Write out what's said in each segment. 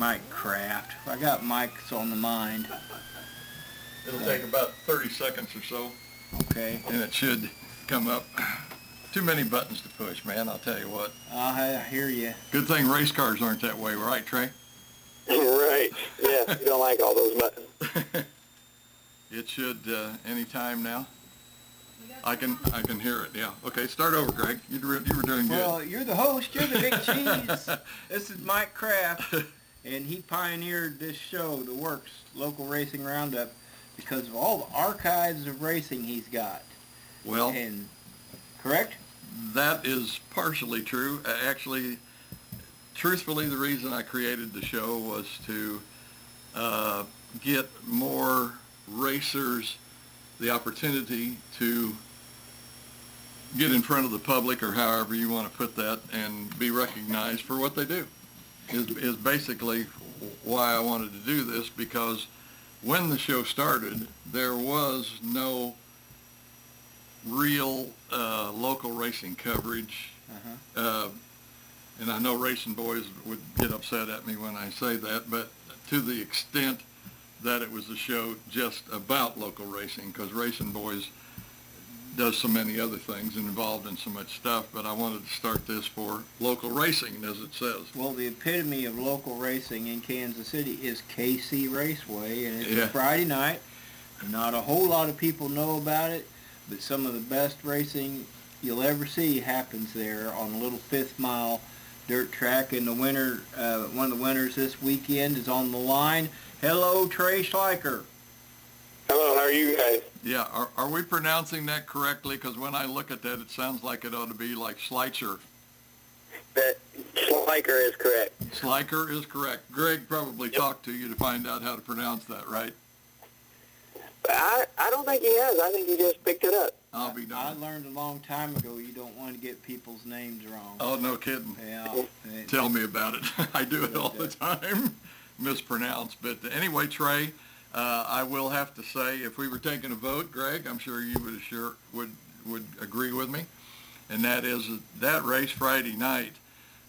Mike Kraft. I got Mike's on the mind. It'll take about 30 seconds or so. Okay. And it should come up. Too many buttons to push, man, I'll tell you what. I hear you. Good thing race cars aren't that way, right, Trey? Right. Yeah, you don't like all those buttons. It should any time now. I can hear it. Yeah. Okay. Start over, Greg. You were doing good. Well, you're the host. You're the big cheese. This is Mike Kraft, and he pioneered this show, The Works Local Racing Roundup, because of all the archives of racing he's got. Well, and correct? That is partially true. Actually, truthfully, the reason I created the show was to get more racers the opportunity to get in front of the public, or however you want to put that, and be recognized for what they do, is basically why I wanted to do this, because when the show started, there was no real local racing coverage. And I know racing boys would get upset at me when I say that, but to the extent that it was a show just about local racing, because Racing Boys does so many other things and involved in so much stuff, but I wanted to start this for local racing, as it says. Well, the epitome of local racing in Kansas City is KC Raceway, and it's a Friday night. Not a whole lot of people know about it, but some of the best racing you'll ever see happens there on a little 5th mile dirt track. And the winner, one of the winners this weekend is on the line. Hello, Trey Schleicher. Hello, how are you guys? Yeah, are we pronouncing that correctly? Because when I look at that, it sounds like it ought to be like Schleicher. That Schleicher is correct. Schleicher is correct. Greg probably talked to you to find out how to pronounce that, right? I don't think he has. I think he just picked it up. I'll be darned. I learned a long time ago you don't want to get people's names wrong. Oh, no kidding. Yeah. Tell me about it. I do it all the time. Mispronounce. But anyway, Trey, I will have to say, if we were taking a vote, Greg, I'm sure you would agree with me, and that is that race Friday night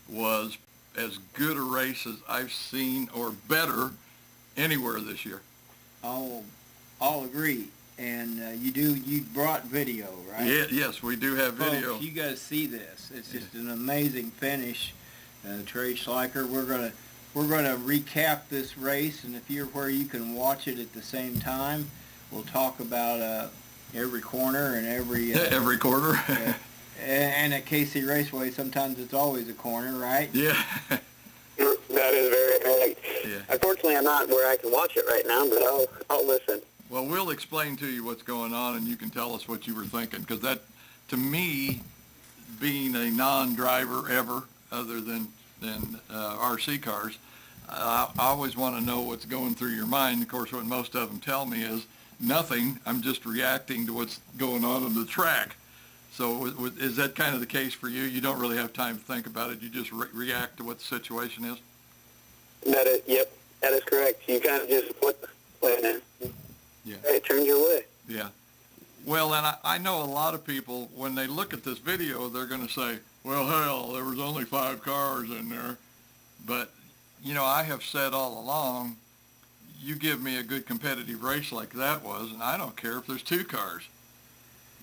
was as good a race as I've seen, or better, anywhere this year. I'll agree. And you brought video, right? Yeah, yes, we do have video. Folks, you guys see this. It's just an amazing finish. Trey Schleicher, we're gonna recap this race, and if you're where you can watch it at the same time, we'll talk about every corner and every every corner. And at KC Raceway, sometimes it's always a corner, right? Yeah. That is very correct. Yeah. Unfortunately, I'm not where I can watch it right now, but I'll listen. Well, we'll explain to you what's going on, and you can tell us what you were thinking, because that, to me, being a non-driver ever, other than RC cars, I always want to know what's going through your mind. Of course, what most of them tell me is nothing. I'm just reacting to what's going on the track. So is that kind of the case for you? You don't really have time to think about it. You just react to what the situation is? Yep, that is correct. You kind of just put the plan in. Yeah. It turns your way. Yeah. Well, and I know a lot of people, when they look at this video, they're going to say, well, hell, there was only 5 cars in there. But, you know, I have said all along, you give me a good competitive race like that was, and I don't care if there's 2 cars.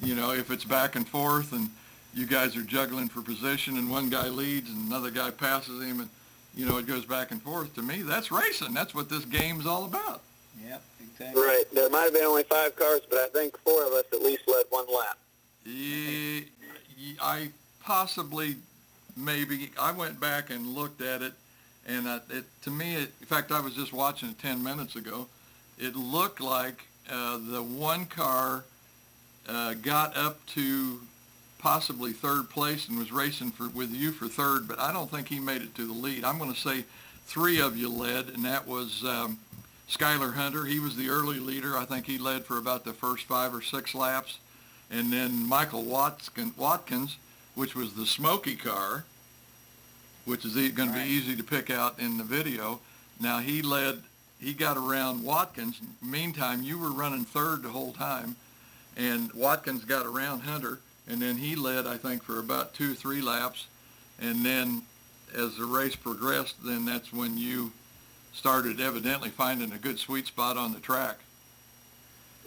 You know, if it's back and forth and you guys are juggling for position and one guy leads and another guy passes him and, you know, it goes back and forth. To me, that's racing. That's what this game's all about. Yep, exactly. Right. There might have been only 5 cars, but I think 4 of us at least led 1 lap. I possibly, maybe, I went back and looked at it, and to me, in fact, I was just watching it 10 minutes ago. It looked like the one car got up to possibly 3rd place and was racing with you for 3rd, but I don't think he made it to the lead. I'm going to say 3 of you led, and that was Skylar Hunter. He was the early leader. I think he led for about the first 5 or 6 laps. And then Michael Watkins, which was the smoky car, which is going to be easy to pick out in the video. Now he got around Watkins. Meantime, you were running 3rd the whole time, and Watkins got around Hunter, and then he led, I think, for about 2-3 laps. And then as the race progressed, then that's when you started evidently finding a good sweet spot on the track.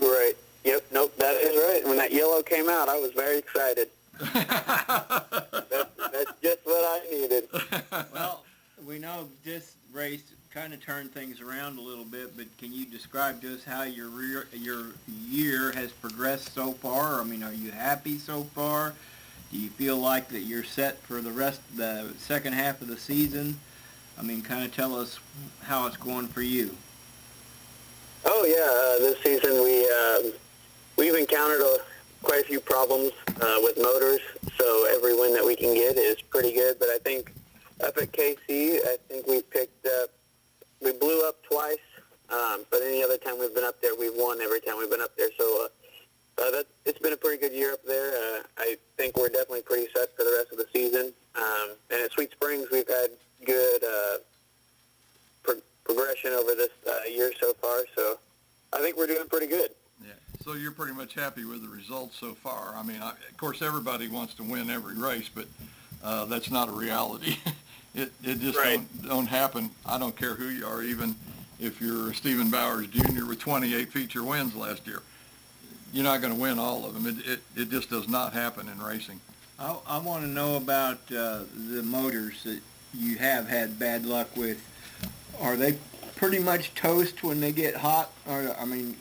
Right. Yep. Nope. That is right. When that yellow came out, I was very excited. That's just what I needed. Well, we know this race kind of turned things around a little bit, but can you describe to us how your year has progressed so far? I mean, are you happy so far? Do you feel like that you're set for the second half of the season? I mean, kind of tell us how it's going for you. Oh yeah, this season we've encountered quite a few problems with motors, so every win that we can get is pretty good. But I think up at KC, I think we blew up twice, but any other time we've been up there, we've won every time we've been up there. So it's been a pretty good year up there. I think we're definitely pretty set for the rest of the season. And at Sweet Springs, we've had good progression over this year so far, so I think we're doing pretty good. Yeah. So you're pretty much happy with the results so far. I mean, of course, everybody wants to win every race, but that's not a reality. It just Right. don't happen. I don't care who you are, even if you're Stephen Bowers Jr. with 28 feature wins last year. You're not going to win all of them. It just does not happen in racing. I want to know about the motors that you have had bad luck with. Are they pretty much toast when they get hot? Or, I mean,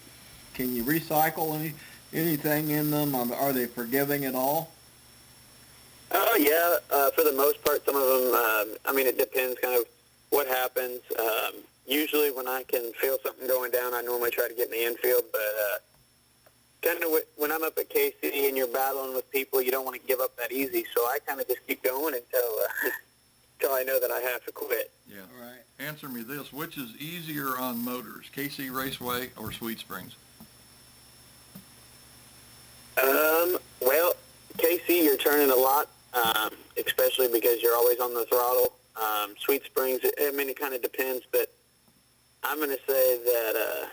can you recycle anything in them? Are they forgiving at all? Oh, yeah, for the most part, some of them, I mean, it depends kind of what happens. Usually when I can feel something going down, I normally try to get in the infield, but kind of when I'm up at KC and you're battling with people, you don't want to give up that easy, so I kind of just keep going until I know that I have to quit. Yeah. All right. Answer me this. Which is easier on motors, KC Raceway or Sweet Springs? Well, KC, you're turning a lot, especially because you're always on the throttle. Sweet Springs, I mean, it kind of depends, but I'm going to say that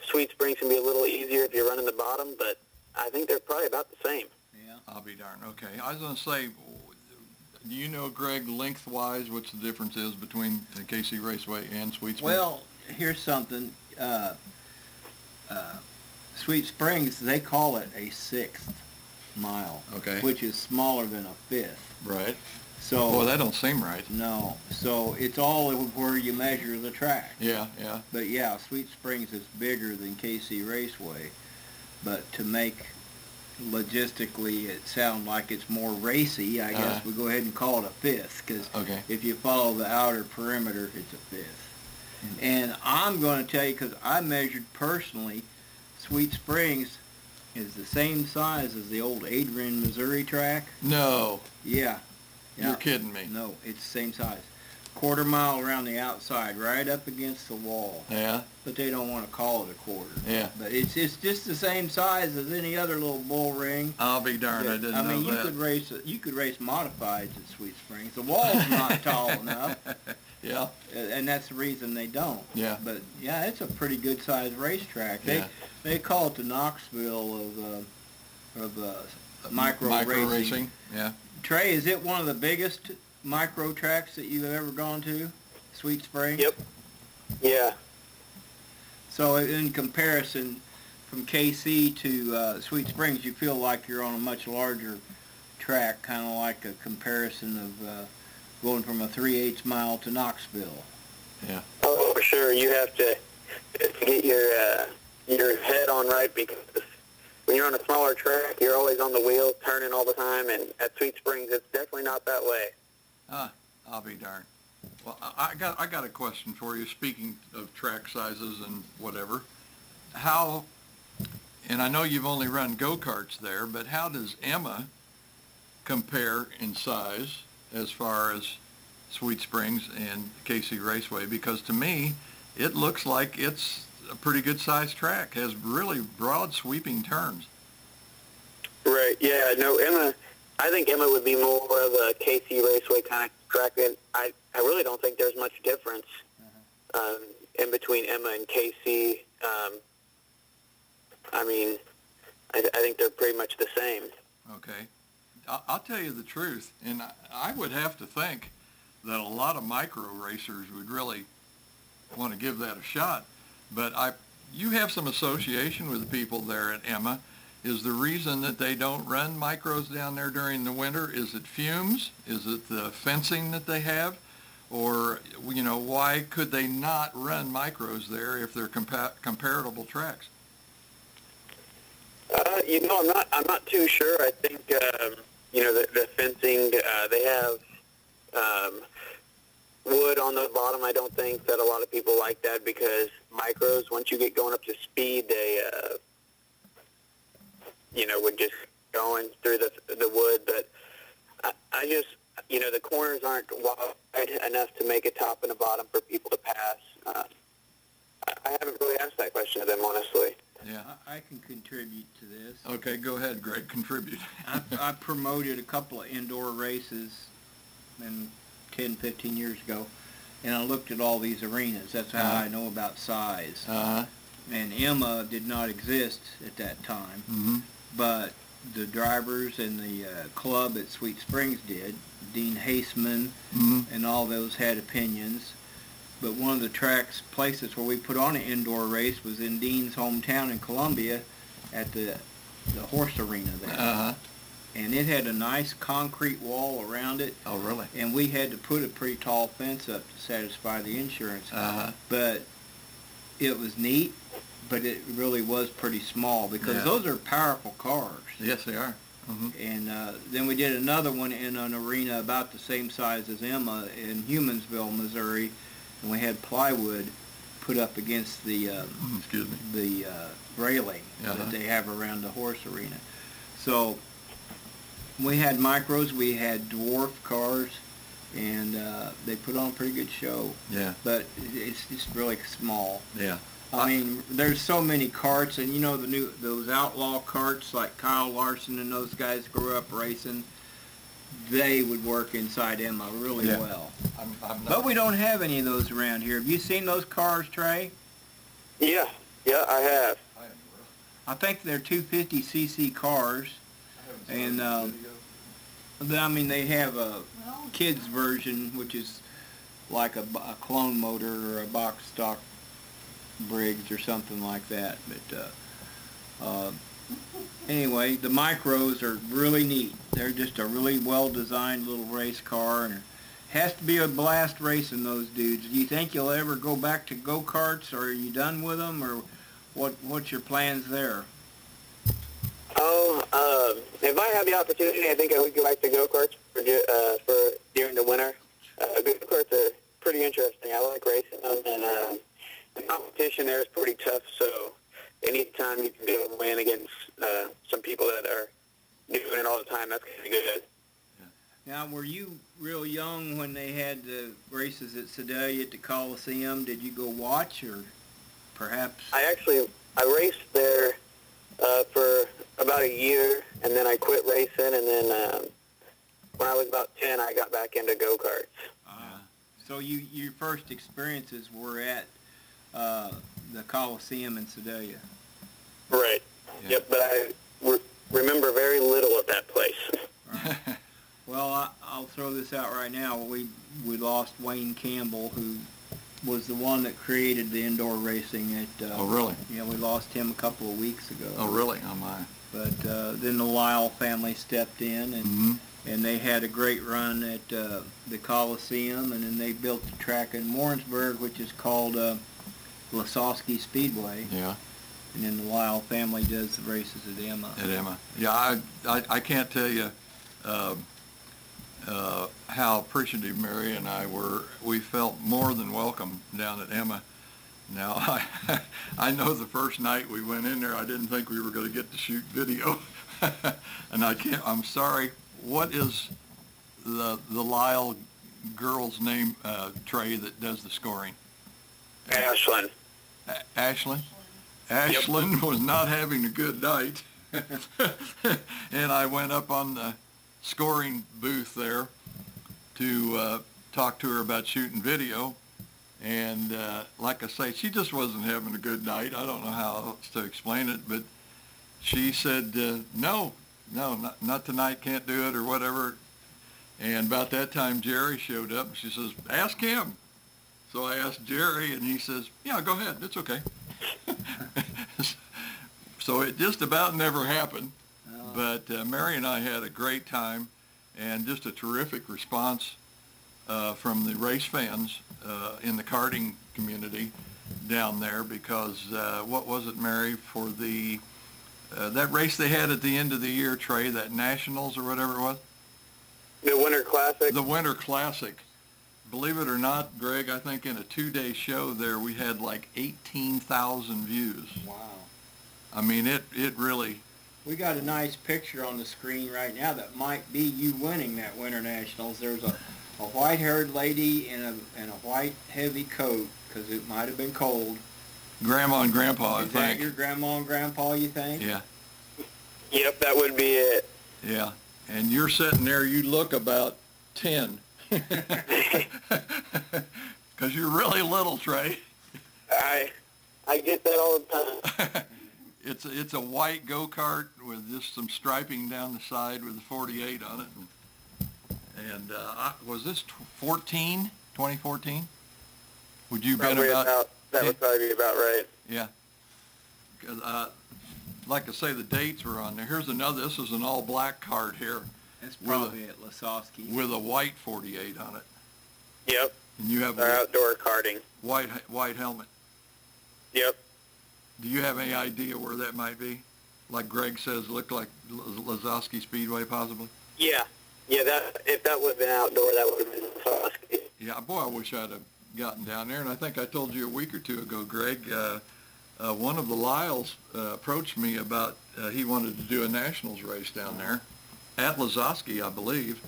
Sweet Springs can be a little easier if you're running the bottom, but I think they're probably about the same. Yeah. I'll be darned. Okay. I was going to say, do you know, Greg, lengthwise, what's the difference is between the KC Raceway and Sweet Springs? Well, here's something. Sweet Springs, they call it a 6th mile, Okay. which is smaller than a 5th. Right. So Well, that don't seem right. no, so it's all where you measure the track. Yeah, yeah. But yeah, Sweet Springs is bigger than KC Raceway, but to make logistically it sound like it's more racy, I guess we go ahead and call it a 5th, because Okay. if you follow the outer perimeter, it's a 5th. And I'm going to tell you, because I measured personally, Sweet Springs is the same size as the old Adrian, Missouri track. No. Yeah. You're kidding me. No, it's the same size. Quarter mile around the outside, right up against the wall. Yeah. But they don't want to call it a quarter. Yeah. But it's just the same size as any other little bull ring. I'll be darned. I didn't know I mean, that. you could race modifieds at Sweet Springs. The wall's not tall enough. Yeah. And that's the reason they don't. Yeah. But yeah, it's a pretty good sized racetrack. Yeah. They call it the Knoxville of micro racing. Yeah. Trey, is it one of the biggest micro tracks that you've ever gone to, Sweet Springs? Yep. Yeah. So in comparison from KC to Sweet Springs, you feel like you're on a much larger track, kind of like a comparison of going from a 3/8 mile to Knoxville. Yeah. Oh, for sure. You have to get your head on right, because when you're on a smaller track, you're always on the wheel, turning all the time, and at Sweet Springs, it's definitely not that way. I'll be darned. Well, I got a question for you. Speaking of track sizes and whatever, how? And I know you've only run go-karts there, but how does Emma compare in size as far as Sweet Springs and KC Raceway? Because to me, it looks like it's a pretty good sized track. Has really broad sweeping turns. Right. Yeah. No, Emma. I think Emma would be more of a KC Raceway kind of track. And I really don't think there's much difference in between Emma and KC. I mean, I think they're pretty much the same. Okay. I'll tell you the truth, and I would have to think that a lot of micro racers would really want to give that a shot. But you have some association with the people there at Emma. Is the reason that they don't run micros down there during the winter, is it fumes? Is it the fencing that they have? Or, why could they not run micros there if they're comparable tracks? I'm not too sure. I think, the fencing, they have wood on the bottom. I don't think that a lot of people like that because micros, once you get going up to speed, they, would just going through the wood. But I just, the corners aren't wide enough to make a top and a bottom for people to pass. I haven't really asked that question to them, honestly. Yeah, I can contribute to this. Okay, go ahead, Greg. Contribute. I promoted a couple of indoor races 10, 15 years ago, and I looked at all these arenas. That's how I know about size. And Emma did not exist at that time, but the drivers and the club at Sweet Springs did. Dean Haseman and all those had opinions. But one of the places where we put on an indoor race was in Dean's hometown in Columbia at the horse arena there. And it had a nice concrete wall around it. Oh, really? And we had to put a pretty tall fence up to satisfy the insurance. But it was neat, but it really was pretty small because those are powerful cars. Yes, they are. And then we did another one in an arena about the same size as Emma in Humansville, Missouri. And we had plywood put up against the railing that they have around the horse arena. So we had micros, we had dwarf cars, and they put on a pretty good show. Yeah. But it's just really small. Yeah. I mean, there's so many karts, and those outlaw karts like Kyle Larson and those guys grew up racing. They would work inside Emma really well. But we don't have any of those around here. Have you seen those cars, Trey? Yeah, I have. I think they're 250cc cars, and they have a kids version, which is like a clone motor or a box stock Briggs or something like that. But anyway, the micros are really neat. They're just a really well-designed little race car, and it has to be a blast racing those dudes. Do you think you'll ever go back to go-karts, or are you done with them, or what's your plans there? If I had the opportunity, I think I would go back to go-karts for during the winter. Go-karts are pretty interesting. I like racing them, and the competition there is pretty tough, so anytime you can be able to win against some people that are doing it all the time, that's kind of good. Now, were you real young when they had the races at Sedalia at the Coliseum? Did you go watch, or perhaps? I raced there for about a year, and then I quit racing, and then when I was about 10, I got back into go-karts. So your first experiences were at the Coliseum in Sedalia? Right. Yeah. Yep, but I remember very little of that place. Right. Well, I'll throw this out right now. We lost Wayne Campbell, who was the one that created the indoor racing at... oh, really? Yeah, we lost him a couple of weeks ago. Oh, really? Oh, my. But then the Lyle family stepped in, and they had a great run at the Coliseum, and then they built the track in Warrensburg, which is called Lasowski Speedway. Yeah. And then the Lyle family does the races at Emma. At Emma. Yeah, I can't tell you how appreciative Mary and I were. We felt more than welcome down at Emma. Now, I know the first night we went in there, I didn't think we were going to get to shoot video. And I'm sorry, what is the Lyle girl's name, Trey, that does the scoring? Ashlyn. Ashlyn? Ashlyn was not having a good night. And I went up on the scoring booth there to talk to her about shooting video. And like I say, she just wasn't having a good night. I don't know how else to explain it, but she said, no, not tonight, can't do it, or whatever. And about that time, Jerry showed up, and she says, ask him. So I asked Jerry, and he says, yeah, go ahead. It's okay. So it just about never happened. Oh. But Mary and I had a great time, and just a terrific response from the race fans in the karting community down there, because what was it, Mary, for the that race they had at the end of the year, Trey, that Nationals or whatever it was? The Winter Classic? The Winter Classic. Believe it or not, Greg, I think in a 2-day show there we had like 18,000 views. Wow. I mean, it really... We got a nice picture on the screen right now that might be you winning that Winter Nationals. There's a white-haired lady in a white heavy coat, because it might have been cold. Grandma and Grandpa, I think. Is that your grandma and grandpa, you think? Yeah. Yep, that would be it. Yeah. And you're sitting there, you look about 10. Because you're really little, Trey. I get that all the time. It's a white go-kart with just some striping down the side with a 48 on it. And was this 2014? Would you been about? That would probably be about right. Yeah. Like I say, the dates were on there. Here's another. This is an all-black cart here. That's probably at Lasowski. With a white 48 on it. Yep. And you have our outdoor karting. White helmet. Yep. Do you have any idea where that might be? Like Greg says, look like Lasowski Speedway, possibly? Yeah. Yeah, if that would have been outdoor, that would have been Lasowski. Yeah, boy, I wish I'd have gotten down there. And I think I told you a week or two ago, Greg, one of the Lyles approached me about he wanted to do a nationals race down there at Lasowski, I believe.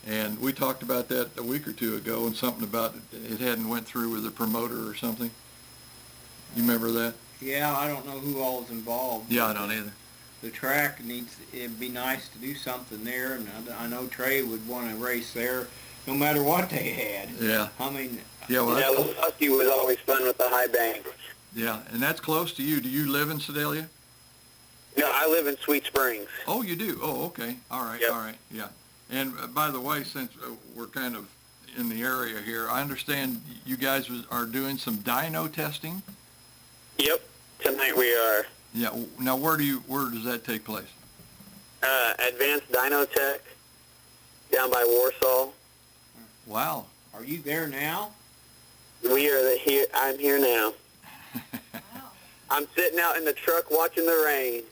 And we talked about that a week or two ago, and something about it hadn't went through with the promoter or something. You remember that? Yeah, I don't know who all is involved. Yeah, I don't either. The track it'd be nice to do something there, and I know Trey would want to race there no matter what they had. Yeah. I mean... Yeah, well, Lasowski was always fun with the high banks. Yeah, and that's close to you. Do you live in Sedalia? No, I live in Sweet Springs. Oh, you do? Oh, okay. All right, yep. All right, yeah. And by the way, since we're kind of in the area here, I understand you guys are doing some dyno testing? Yep, tonight we are. Yeah, now where does that take place? Advanced Dyno Tech down by Warsaw. Wow. Are you there now? We are here. I'm here now. I'm sitting out in the truck watching the rain.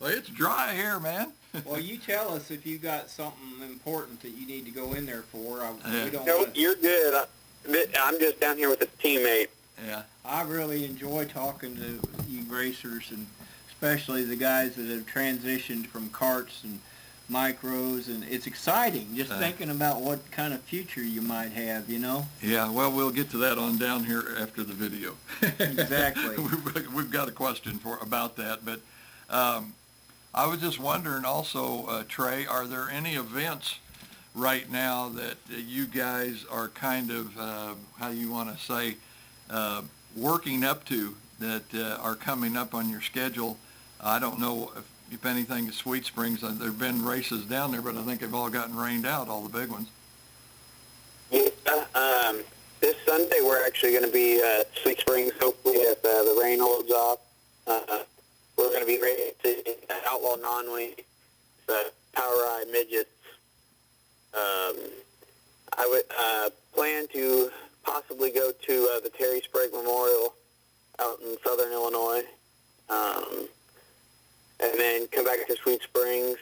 Well, it's dry here, man. Well, you tell us if you got something important that you need to go in there for. You're good. I'm just down here with a teammate. Yeah. I really enjoy talking to you racers, and especially the guys that have transitioned from karts and micros, and it's exciting just thinking about what kind of future you might have, you know? Yeah, well, we'll get to that on down here after the video. Exactly. We've got a question about that, but I was just wondering also, Trey, are there any events right now that you guys are kind of, how you want to say, working up to that are coming up on your schedule? I don't know if anything at Sweet Springs. There have been races down there, but I think they've all gotten rained out, all the big ones. Yeah, this Sunday we're actually going to be at Sweet Springs, hopefully if the rain holds off. We're going to be racing Outlaw Non-Weight, Power Ride Midgets. I would plan to possibly go to the Terry Sprague Memorial out in southern Illinois, and then come back to Sweet Springs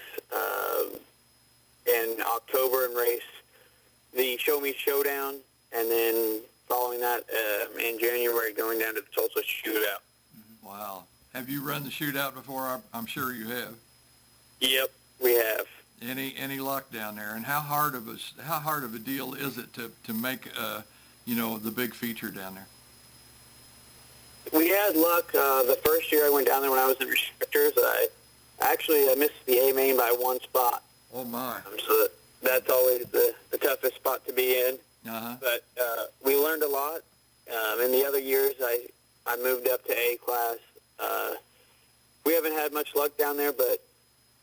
in October and race the Show Me Showdown, and then following that in January going down to the Tulsa Shootout. Wow. Have you run the shootout before? I'm sure you have. Yep, we have. Any luck down there? And how hard of a deal is it to make the big feature down there? We had luck. The first year I went down there when I was in restrictors, I missed the A main by one spot. Oh my! So that's always the toughest spot to be in. Uh-huh. But we learned a lot. In the other years, I moved up to A class. We haven't had much luck down there, but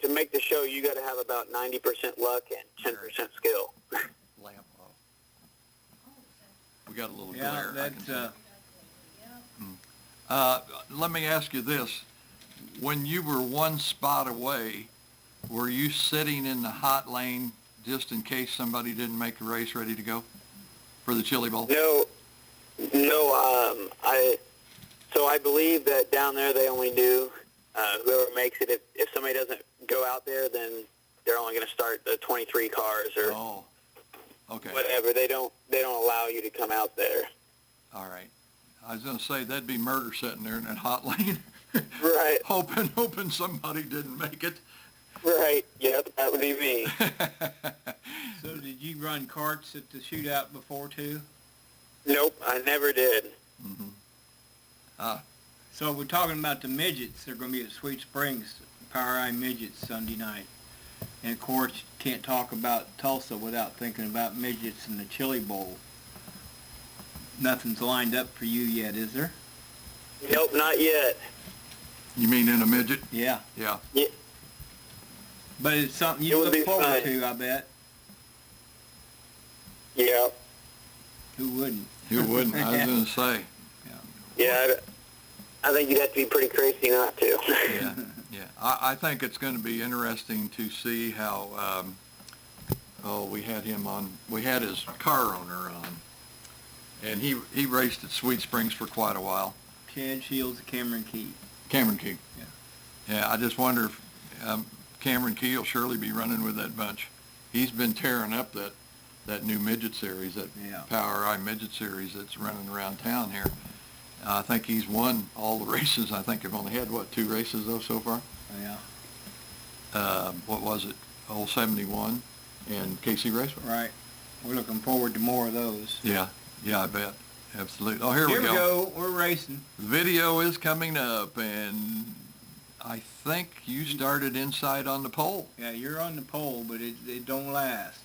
to make the show, you got to have about 90% luck and 10% skill. We got a little Yeah, glare. I can that's, see. Let me ask you this. When you were one spot away, were you sitting in the hot lane just in case somebody didn't make the race ready to go for the Chili Bowl? No, so I believe that down there they only do whoever makes it. If somebody doesn't go out there, then they're only going to start the 23 cars or whatever. They don't allow you to come out there. All right. I was going to say that'd be murder sitting there in that hot lane. Right. hoping somebody didn't make it. Right. Yep, that would be me. So did you run carts at the shootout before too? Nope, I never did. Mm-hmm. So we're talking about the midgets. They're going to be at Sweet Springs, Power Eye Midgets Sunday night. And of course, you can't talk about Tulsa without thinking about midgets and the Chili Bowl. Nothing's lined up for you yet, is there? Nope, not yet. You mean in a midget? Yeah. Yeah. Yeah. But it's something you look forward to, I bet. Yeah. Who wouldn't? Who wouldn't? I was going to say. Yeah, I think you'd have to be pretty crazy not to. Yeah. I think it's going to be interesting to see how, we had him on, we had his car owner on, and he raced at Sweet Springs for quite a while. Chad Shields, Cameron Key. Cameron Key. Yeah. Yeah, I just wonder if Cameron Key will surely be running with that bunch. He's been tearing up that new midget series, that Power Eye midget series that's running around town here. I think he's won all the races. I think I've only had, 2 races, though, so far? Yeah. What was it? Old 71 and KC Raceway. Right. We're looking forward to more of those. Yeah, I bet. Absolutely. Oh, here we go. Here we go. We're racing. The video is coming up, and I think you started inside on the pole. Yeah, you're on the pole, but it don't last.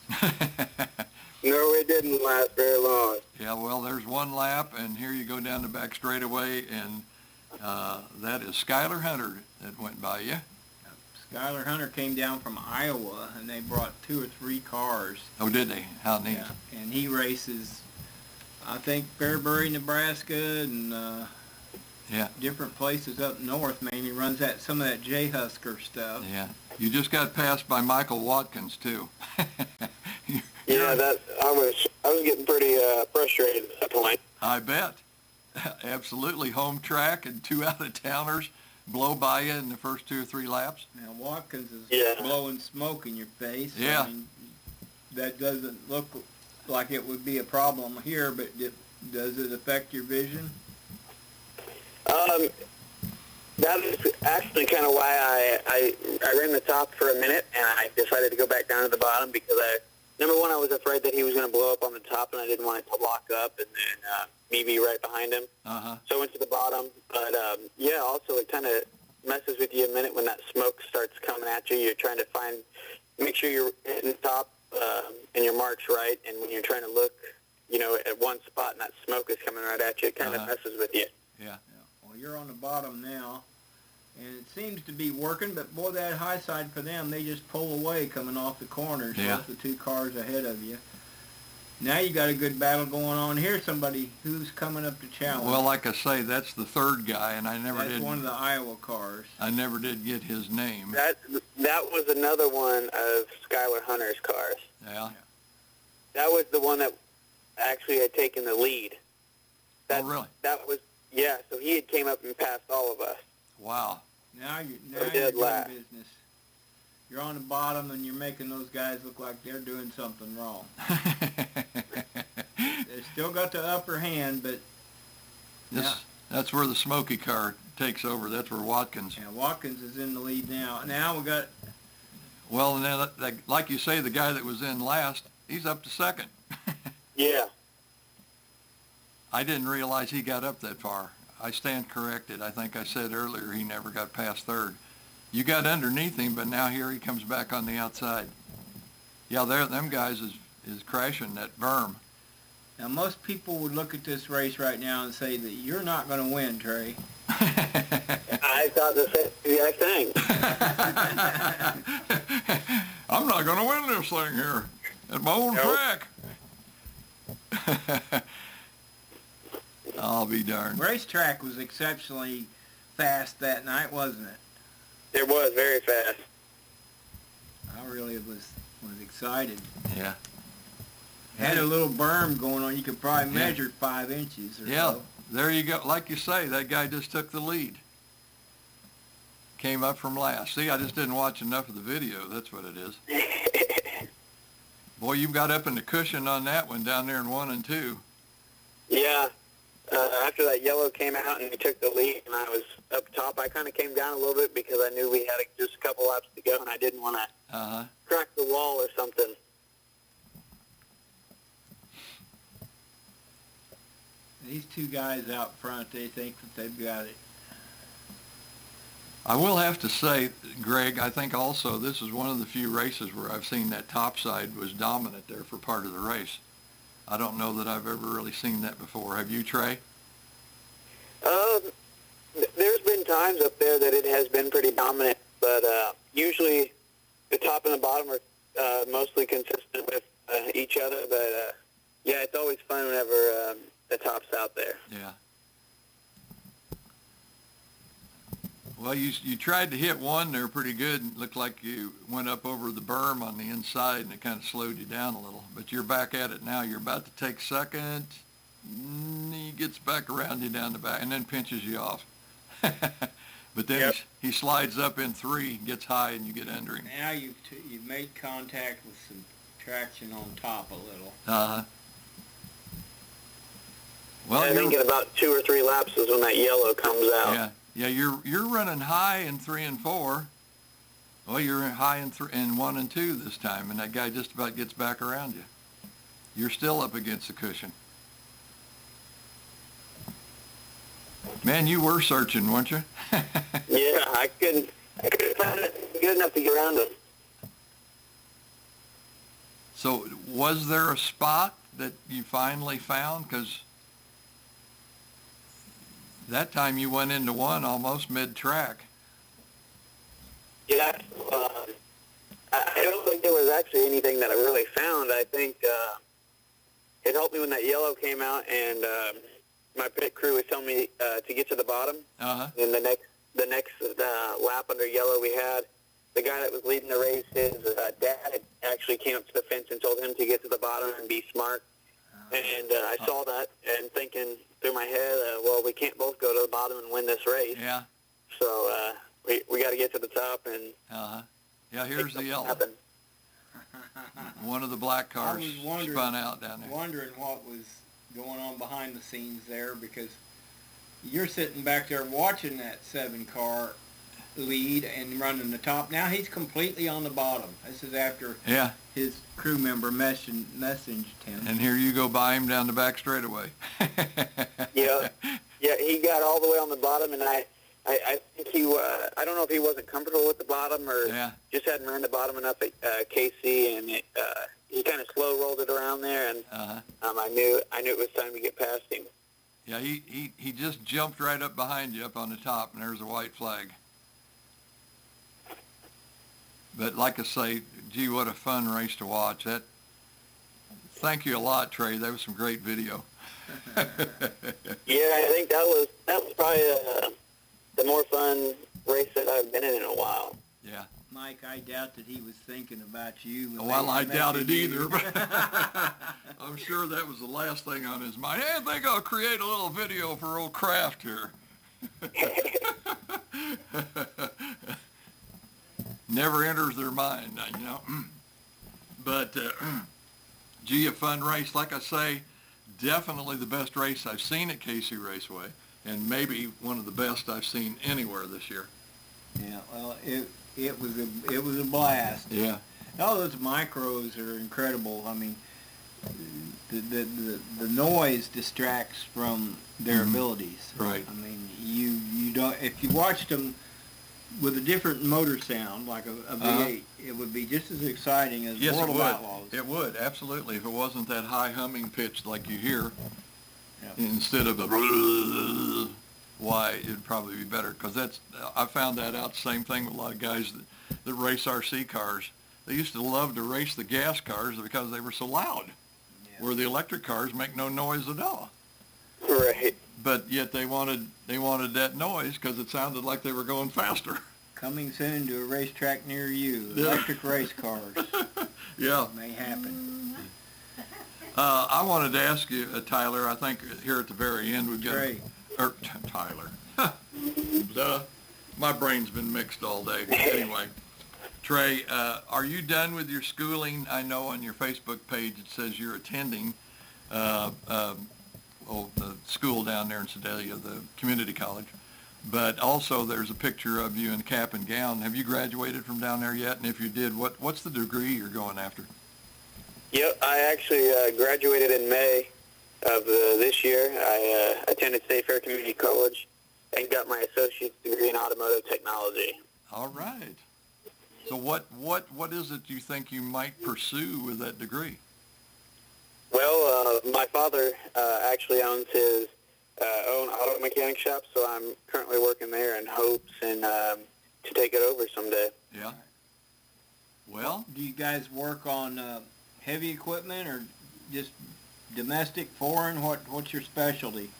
No, it didn't last very long. Yeah, well, there's one lap, and here you go down the back straightaway, and that is Skylar Hunter that went by you. Skylar Hunter came down from Iowa, and they brought 2 or 3 cars. Oh, did they? How neat. Yeah, and he races, I think, Fairbury, Nebraska, and different places up north, man. He runs some of that J-Husker stuff. Yeah. You just got passed by Michael Watkins, too. Yeah, I was getting pretty frustrated at that point. I bet. Absolutely. Home track and 2 out-of-towners blow by you in the first 2 or 3 laps. Now, Watkins is blowing smoke in your face. Yeah. I mean, that doesn't look like it would be a problem here, but does it affect your vision? That is actually kind of why I ran the top for a minute, and I decided to go back down to the bottom because number one, I was afraid that he was going to blow up on the top, and I didn't want it to lock up and then me be right behind him. So I went to the bottom. But, also it kind of messes with you a minute when that smoke starts coming at you. You're trying to make sure you're hitting the top and your mark's right, and when you're trying to look, at one spot and that smoke is coming right at you, it kind of messes with you. Yeah. Well, you're on the bottom now, and it seems to be working, but boy, that high side for them, they just pull away coming off the corners with the 2 cars ahead of you. Now you got a good battle going on. Here's somebody who's coming up to challenge. Well, like I say, that's the 3rd guy, and That's one of the Iowa cars. I never did get his name. That was another one of Skylar Hunter's cars. Yeah. That was the one that actually had taken the lead. Oh, really? So he had came up and passed all of us. Wow. Now you're doing business. You're on the bottom, and you're making those guys look like they're doing something wrong. They still got the upper hand, but that's where the smoky car takes over. That's where Watkins. Yeah, Watkins is in the lead now. Now we got. Well, and then, like you say, the guy that was in last, he's up to 2nd. Yeah. I didn't realize he got up that far. I stand corrected. I think I said earlier he never got past 3rd. You got underneath him, but now here he comes back on the outside. Yeah, them guys is crashing that berm. Now, most people would look at this race right now and say that you're not going to win, Trey. I thought the exact thing. I'm not going to win this thing here at my own track. I'll be darned. Racetrack was exceptionally fast that night, wasn't it? It was very fast. I really was excited. Yeah. Had a little berm going on. You could probably measure 5 inches or so. There you go. Like you say, that guy just took the lead. Came up from last. See, I just didn't watch enough of the video. That's what it is. Boy, you got up in the cushion on that one down there in 1 and 2. Yeah. After that yellow came out and we took the lead and I was up top, I kind of came down a little bit because I knew we had just a couple laps to go and I didn't want to crack the wall or something. These two guys out front, they think that they've got it. I will have to say, Greg, I think also this is one of the few races where I've seen that top side was dominant there for part of the race. I don't know that I've ever really seen that before. Have you, Trey? There's been times up there that it has been pretty dominant, but usually the top and the bottom are mostly consistent with each other. But yeah, it's always fun whenever the top's out there. Yeah. Well, you tried to hit one there pretty good. It looked like you went up over the berm on the inside, and it kind of slowed you down a little. But you're back at it now. You're about to take second. He gets back around you down the back and then pinches you off. But then he slides up in 3, gets high, and you get under him. Now you've made contact with some traction on top a little. Uh-huh. Well, I think in about 2 or 3 laps is when that yellow comes out. Yeah. Yeah, you're running high in 3 and 4. Well, you're high in 1 and 2 this time, and that guy just about gets back around you. You're still up against the cushion. Man, you were searching, weren't you? Yeah, I couldn't find it good enough to get around him. So was there a spot that you finally found? Because that time you went into 1 almost mid-track. Yeah, I don't think there was actually anything that I really found. I think it helped me when that yellow came out and my pit crew was telling me to get to the bottom. Uh-huh. And the next lap under yellow we had, the guy that was leading the race, his dad had actually came up to the fence and told him to get to the bottom and be smart. And I saw that and thinking through my head, well, we can't both go to the bottom and win this race. Yeah. So we got to get to the top and. Yeah, here's the yellow. Happen. One of the black cars spun out down there. Wondering what was going on behind the scenes there, because you're sitting back there watching that 7-car lead and running the top. Now he's completely on the bottom. This is after his crew member messaged him. And here you go by him down the back straightaway. Yeah, he got all the way on the bottom, and I think I don't know if he wasn't comfortable with the bottom or just hadn't ran the bottom enough at KC, and he kind of slow rolled it around there, and I knew it was time to get past him. Yeah, he just jumped right up behind you up on the top, and there's a white flag. But like I say, gee, what a fun race to watch. Thank you a lot, Trey. That was some great video. Yeah, I think that was probably the more fun race that I've been in a while. Yeah. Mike, I doubt that he was thinking about you. Well, I doubt it either. I'm sure that was the last thing on his mind. Hey, I think I'll create a little video for old Kraft here. Never enters their mind, you know. But, gee, a fun race. Like I say, definitely the best race I've seen at KC Raceway, and maybe one of the best I've seen anywhere this year. Yeah, well, it was a blast. Yeah. All those micros are incredible. I mean, the noise distracts from their abilities. Right. I mean, you don't, if you watched them with a different motor sound, like a V8, it would be just as exciting as World of Outlaws. It would, absolutely, if it wasn't that high humming pitch like you hear. Instead of a why, it'd probably be better, because I found that out, same thing with a lot of guys that race RC cars. They used to love to race the gas cars because they were so loud, where the electric cars make no noise at all. Right. but yet they wanted that noise because it sounded like they were going faster. Coming soon to a racetrack near you. Electric race cars. Yeah. May happen. I wanted to ask you, Tyler, I think here at the very end we've got... Trey. Tyler. Duh. My brain's been mixed all day. Anyway, Trey, are you done with your schooling? I know on your Facebook page it says you're attending the school down there in Sedalia, the community college. But also there's a picture of you in cap and gown. Have you graduated from down there yet? And if you did, what's the degree you're going after? Yep, I actually graduated in May of this year. I attended State Fair Community College and got my associate's degree in automotive technology. All right. So what is it you think you might pursue with that degree? Well, my father actually owns his own auto mechanic shop, so I'm currently working there in hopes and to take it over someday. Yeah. Well, do you guys work on heavy equipment or just domestic, foreign? What's your specialty?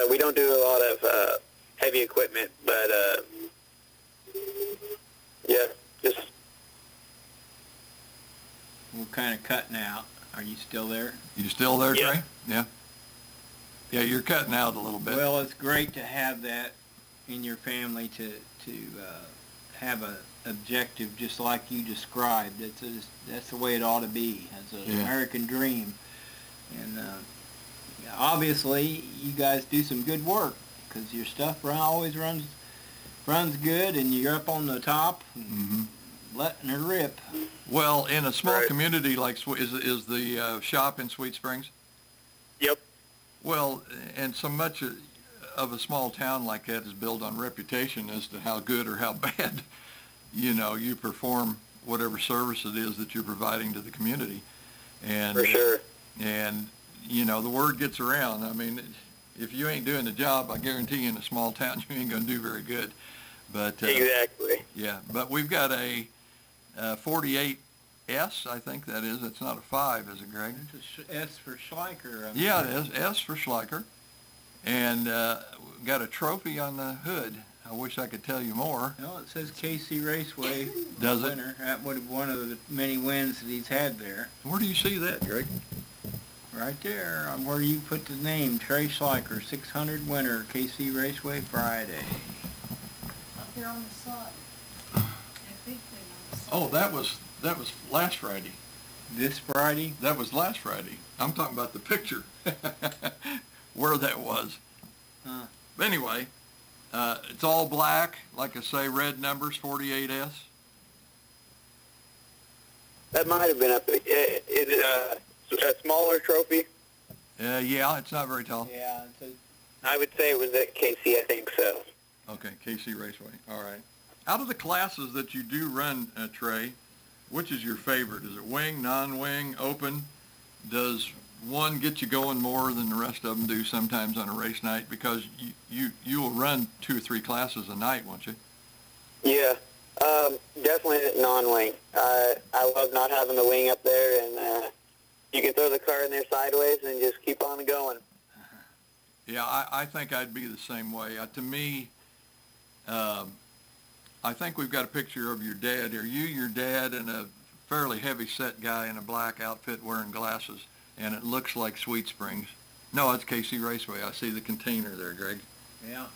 We don't do a lot of heavy equipment, but yeah, just... We're kind of cutting out. Are you still there? You still there, Yeah. Trey? Yeah. Yeah, you're cutting out a little bit. Well, it's great to have that in your family to have a objective just like you described. That's the way it ought to be. It's an American dream. And obviously, you guys do some good work because your stuff always runs good, and you're up on the top, letting her rip. Well, in a small community like is the shop in Sweet Springs? Yep. Well, and so much of a small town like that is built on reputation as to how good or how bad, you perform whatever service it is that you're providing to the community. And for sure. And the word gets around. I mean, if you ain't doing the job, I guarantee you in a small town you ain't going to do very good. But exactly. Yeah, but we've got a 48S, I think that is. It's not a 5, is it, Greg? It's a S for Schleicher. Yeah, it is. S for Schleicher. And got a trophy on the hood. I wish I could tell you more. No, it says KC Raceway. Does it? Winner. That would have one of the many wins that he's had there. Where do you see that, Greg? Right there, where you put the name, Trey Schleicher, 600 winner, KC Raceway Friday. Up here on the side. That big thing on the side. Oh, that was last Friday. This Friday? That was last Friday. I'm talking about the picture, where that was. Huh. Anyway, it's all black, like I say, red numbers, 48S. That might have been up. Is it a smaller trophy? Yeah, it's not very tall. Yeah. I would say it was at KC, I think so. Okay, KC Raceway. All right. Out of the classes that you do run, Trey, which is your favorite? Is it wing, non-wing, open? Does one get you going more than the rest of them do sometimes on a race night? Because you will run 2 or 3 classes a night, won't you? Yeah, definitely non-wing. I love not having the wing up there, and you can throw the car in there sideways and just keep on going. Yeah, I think I'd be the same way. To me, I think we've got a picture of your dad here. Your dad, and a fairly heavy-set guy in a black outfit wearing glasses, and it looks like Sweet Springs. No, it's KC Raceway. I see the container there, Greg. Yeah.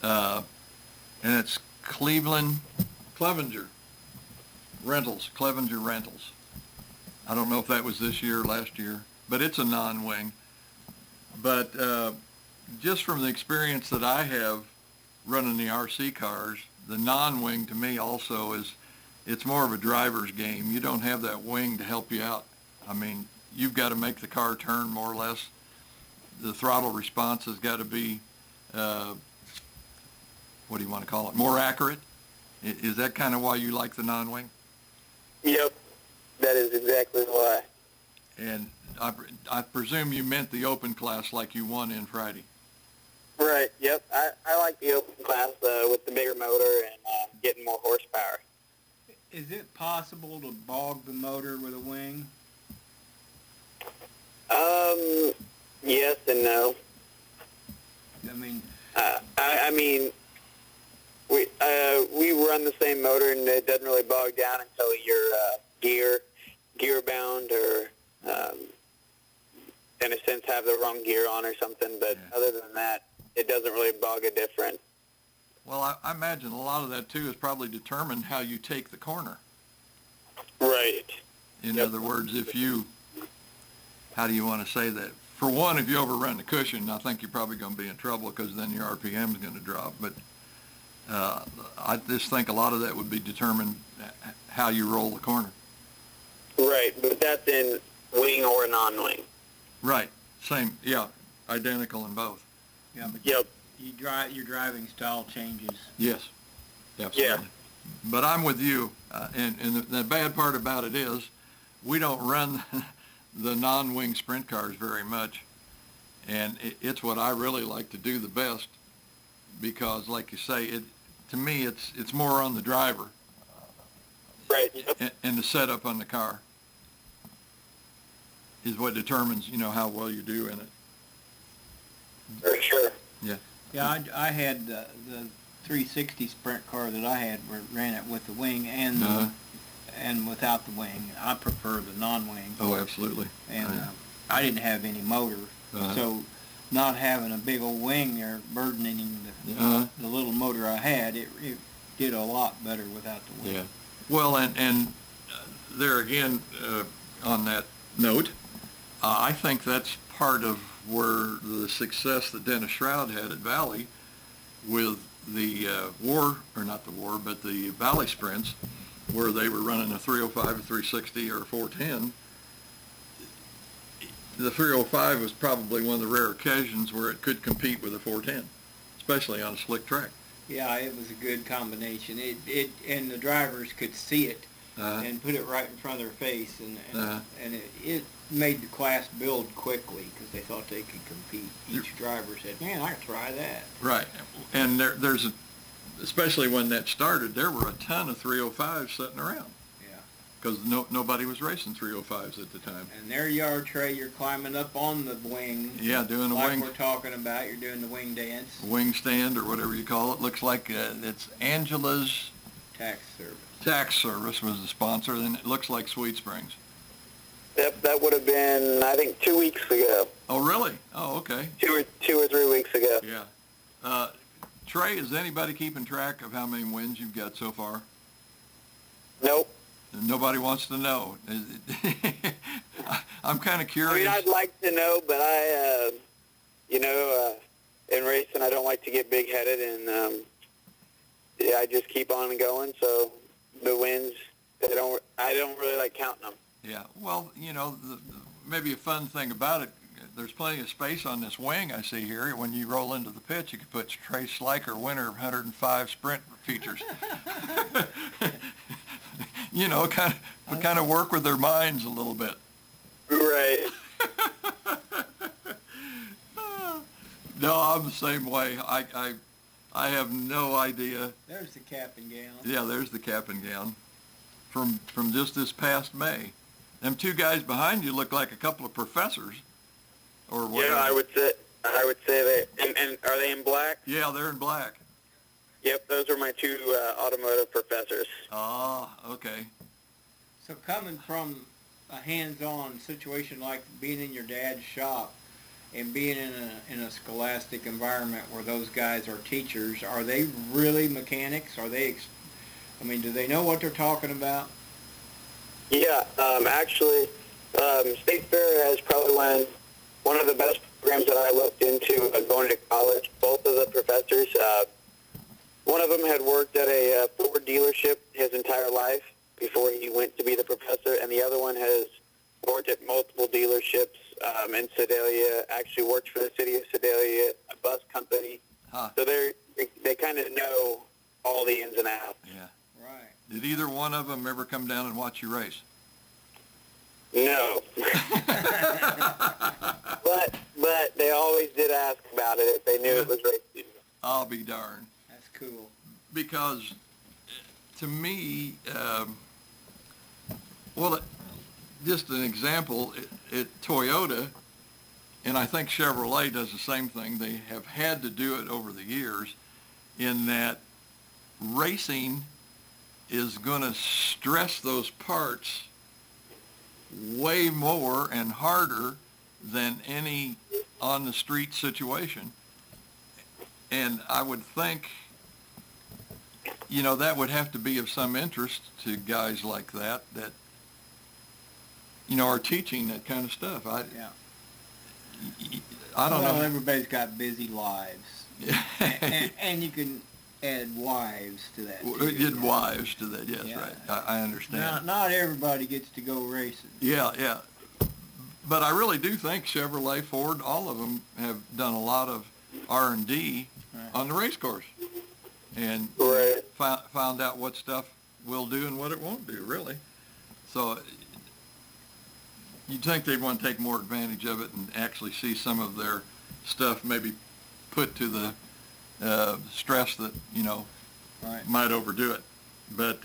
And it's Clevenger Rentals. I don't know if that was this year or last year, but it's a non-wing. But just from the experience that I have running the RC cars, the non-wing to me also it's more of a driver's game. You don't have that wing to help you out. I mean, you've got to make the car turn more or less. The throttle response has got to be, what do you want to call it, more accurate? Is that kind of why you like the non-wing? Yep, that is exactly why. And I presume you meant the open class like you won in Friday. Right, yep. I like the open class with the bigger motor and getting more horsepower. Is it possible to bog the motor with a wing? Yes and no. I mean, I mean, we run the same motor, and it doesn't really bog down until you're gear bound, or in a sense have the wrong gear on or something. But other than that, it doesn't really bog a difference. Well, I imagine a lot of that too is probably determined how you take the corner. Right. In other words, how do you want to say that? For one, if you overrun the cushion, I think you're probably going to be in trouble, because then your RPM is going to drop. But I just think a lot of that would be determined how you roll the corner. Right, but that's in wing or non-wing. Right. Same. Yeah. Identical in both. yeah, but Yep. your driving style changes. Yes. Absolutely. Yeah. But I'm with you. And the bad part about it is we don't run the non-wing sprint cars very much. And it's what I really like to do the best, because, like you say, to me, it's more on the driver. Right. Yep. And the setup on the car is what determines, how well you do in it. For sure. Yeah. Yeah, I had the 360 sprint car that I had ran it with the wing and and without the wing. I prefer the non-wing. Oh, absolutely. And I didn't have any motor, so not having a big old wing there burdening the little motor I had, it did a lot better without the wing. Yeah. Well, and there again, on that note, I think that's part of where the success that Dennis Shroud had at Valley with the the Valley sprints, where they were running a 305, a 360, or a 410. The 305 was probably one of the rare occasions where it could compete with a 410, especially on a slick track. Yeah, it was a good combination. It and the drivers could see it and put it right in front of their face, and it made the class build quickly because they thought they could compete. Each driver said, "Man, I could try that." Right, and especially when that started, there were a ton of 305s sitting around. Yeah. Because nobody was racing 305s at the time. And there you are, Trey. You're climbing up on the wing. Yeah, doing the wing. Like we're talking about. You're doing the wing dance. Wing stand, or whatever you call it. Looks like it's Angela's Tax Service. Tax Service was the sponsor, and it looks like Sweet Springs. Yep, that would have been, I think, 2 weeks ago. Oh, really? Oh, okay. Two or 3 weeks ago. Yeah. Trey, is anybody keeping track of how many wins you've got so far? Nope. Nobody wants to know. I'm kind of curious. I mean, I'd like to know, but in racing, I don't like to get big-headed, and I just keep on going. So the wins, I don't really like counting them. Yeah. Well, maybe a fun thing about it, there's plenty of space on this wing I see here. When you roll into the pit, you can put Trey Sliker, winner of 105 sprint features. kind of work with their minds a little bit. Right. No, I'm the same way. I have no idea. There's the cap and gown. Yeah, there's the cap and gown from just this past May. Them two guys behind you look like a couple of professors, or whatever. Yeah, I would say that. And are they in black? Yeah, they're in black. Yep, those are my two automotive professors. Ah, okay. So coming from a hands-on situation like being in your dad's shop and being in a scholastic environment where those guys are teachers, are they really mechanics? Do they know what they're talking about? Yeah, actually, State Fair has probably one of the best programs that I looked into going to college. Both of the professors, one of them had worked at a Ford dealership his entire life before he went to be the professor, and the other one has worked at multiple dealerships in Sedalia, actually worked for the city of Sedalia, a bus company. Huh. So they kind of know all the ins and outs. Yeah. Right. Did either one of them ever come down and watch you race? No. but they always did ask about it if they knew it was race season. I'll be darned. That's cool. Because to me, just an example, Toyota, and I think Chevrolet does the same thing. They have had to do it over the years, in that racing is going to stress those parts way more and harder than any on-the-street situation. And I would think, that would have to be of some interest to guys like that are teaching that kind of stuff. I don't know. Well, everybody's got busy lives. and you can add wives to that. Add wives to that, yes, yeah. Right. I understand. Not everybody gets to go racing. Yeah. But I really do think Chevrolet, Ford, all of them have done a lot of R&D on the race course, and found out what stuff will do and what it won't do, really. So you'd think they'd want to take more advantage of it and actually see some of their stuff maybe put to the stress that, might overdo it. But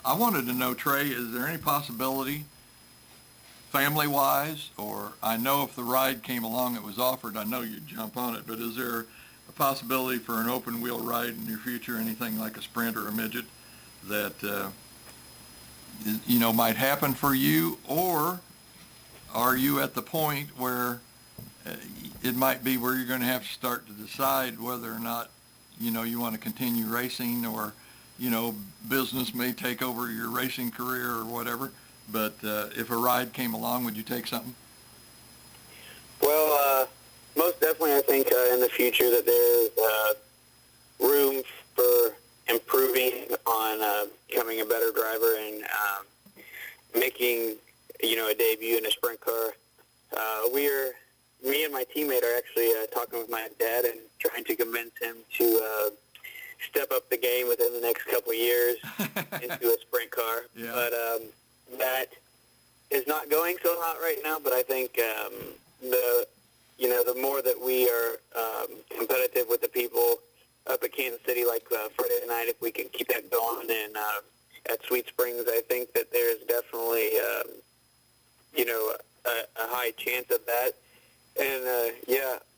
I wanted to know, Trey, is there any possibility, family-wise, or I know if the ride came along that was offered, I know you'd jump on it, but is there a possibility for an open-wheel ride in your future, anything like a Sprint or a Midget, that, might happen for you? Or are you at the point where it might be where you're going to have to start to decide whether or not, you want to continue racing, or, business may take over your racing career or whatever, but if a ride came along, would you take something? Well, most definitely I think in the future that there's room for improving on becoming a better driver and making, a debut in a sprint car. Me and my teammate are actually talking with my dad and trying to convince him to step up the game within the next couple of years into a sprint car. Yeah. But that is not going so hot right now. But I think the more that we are competitive with the people up at Kansas City, like Friday night, if we can keep that going, and at Sweet Springs, I think that there's definitely a high chance of that. And,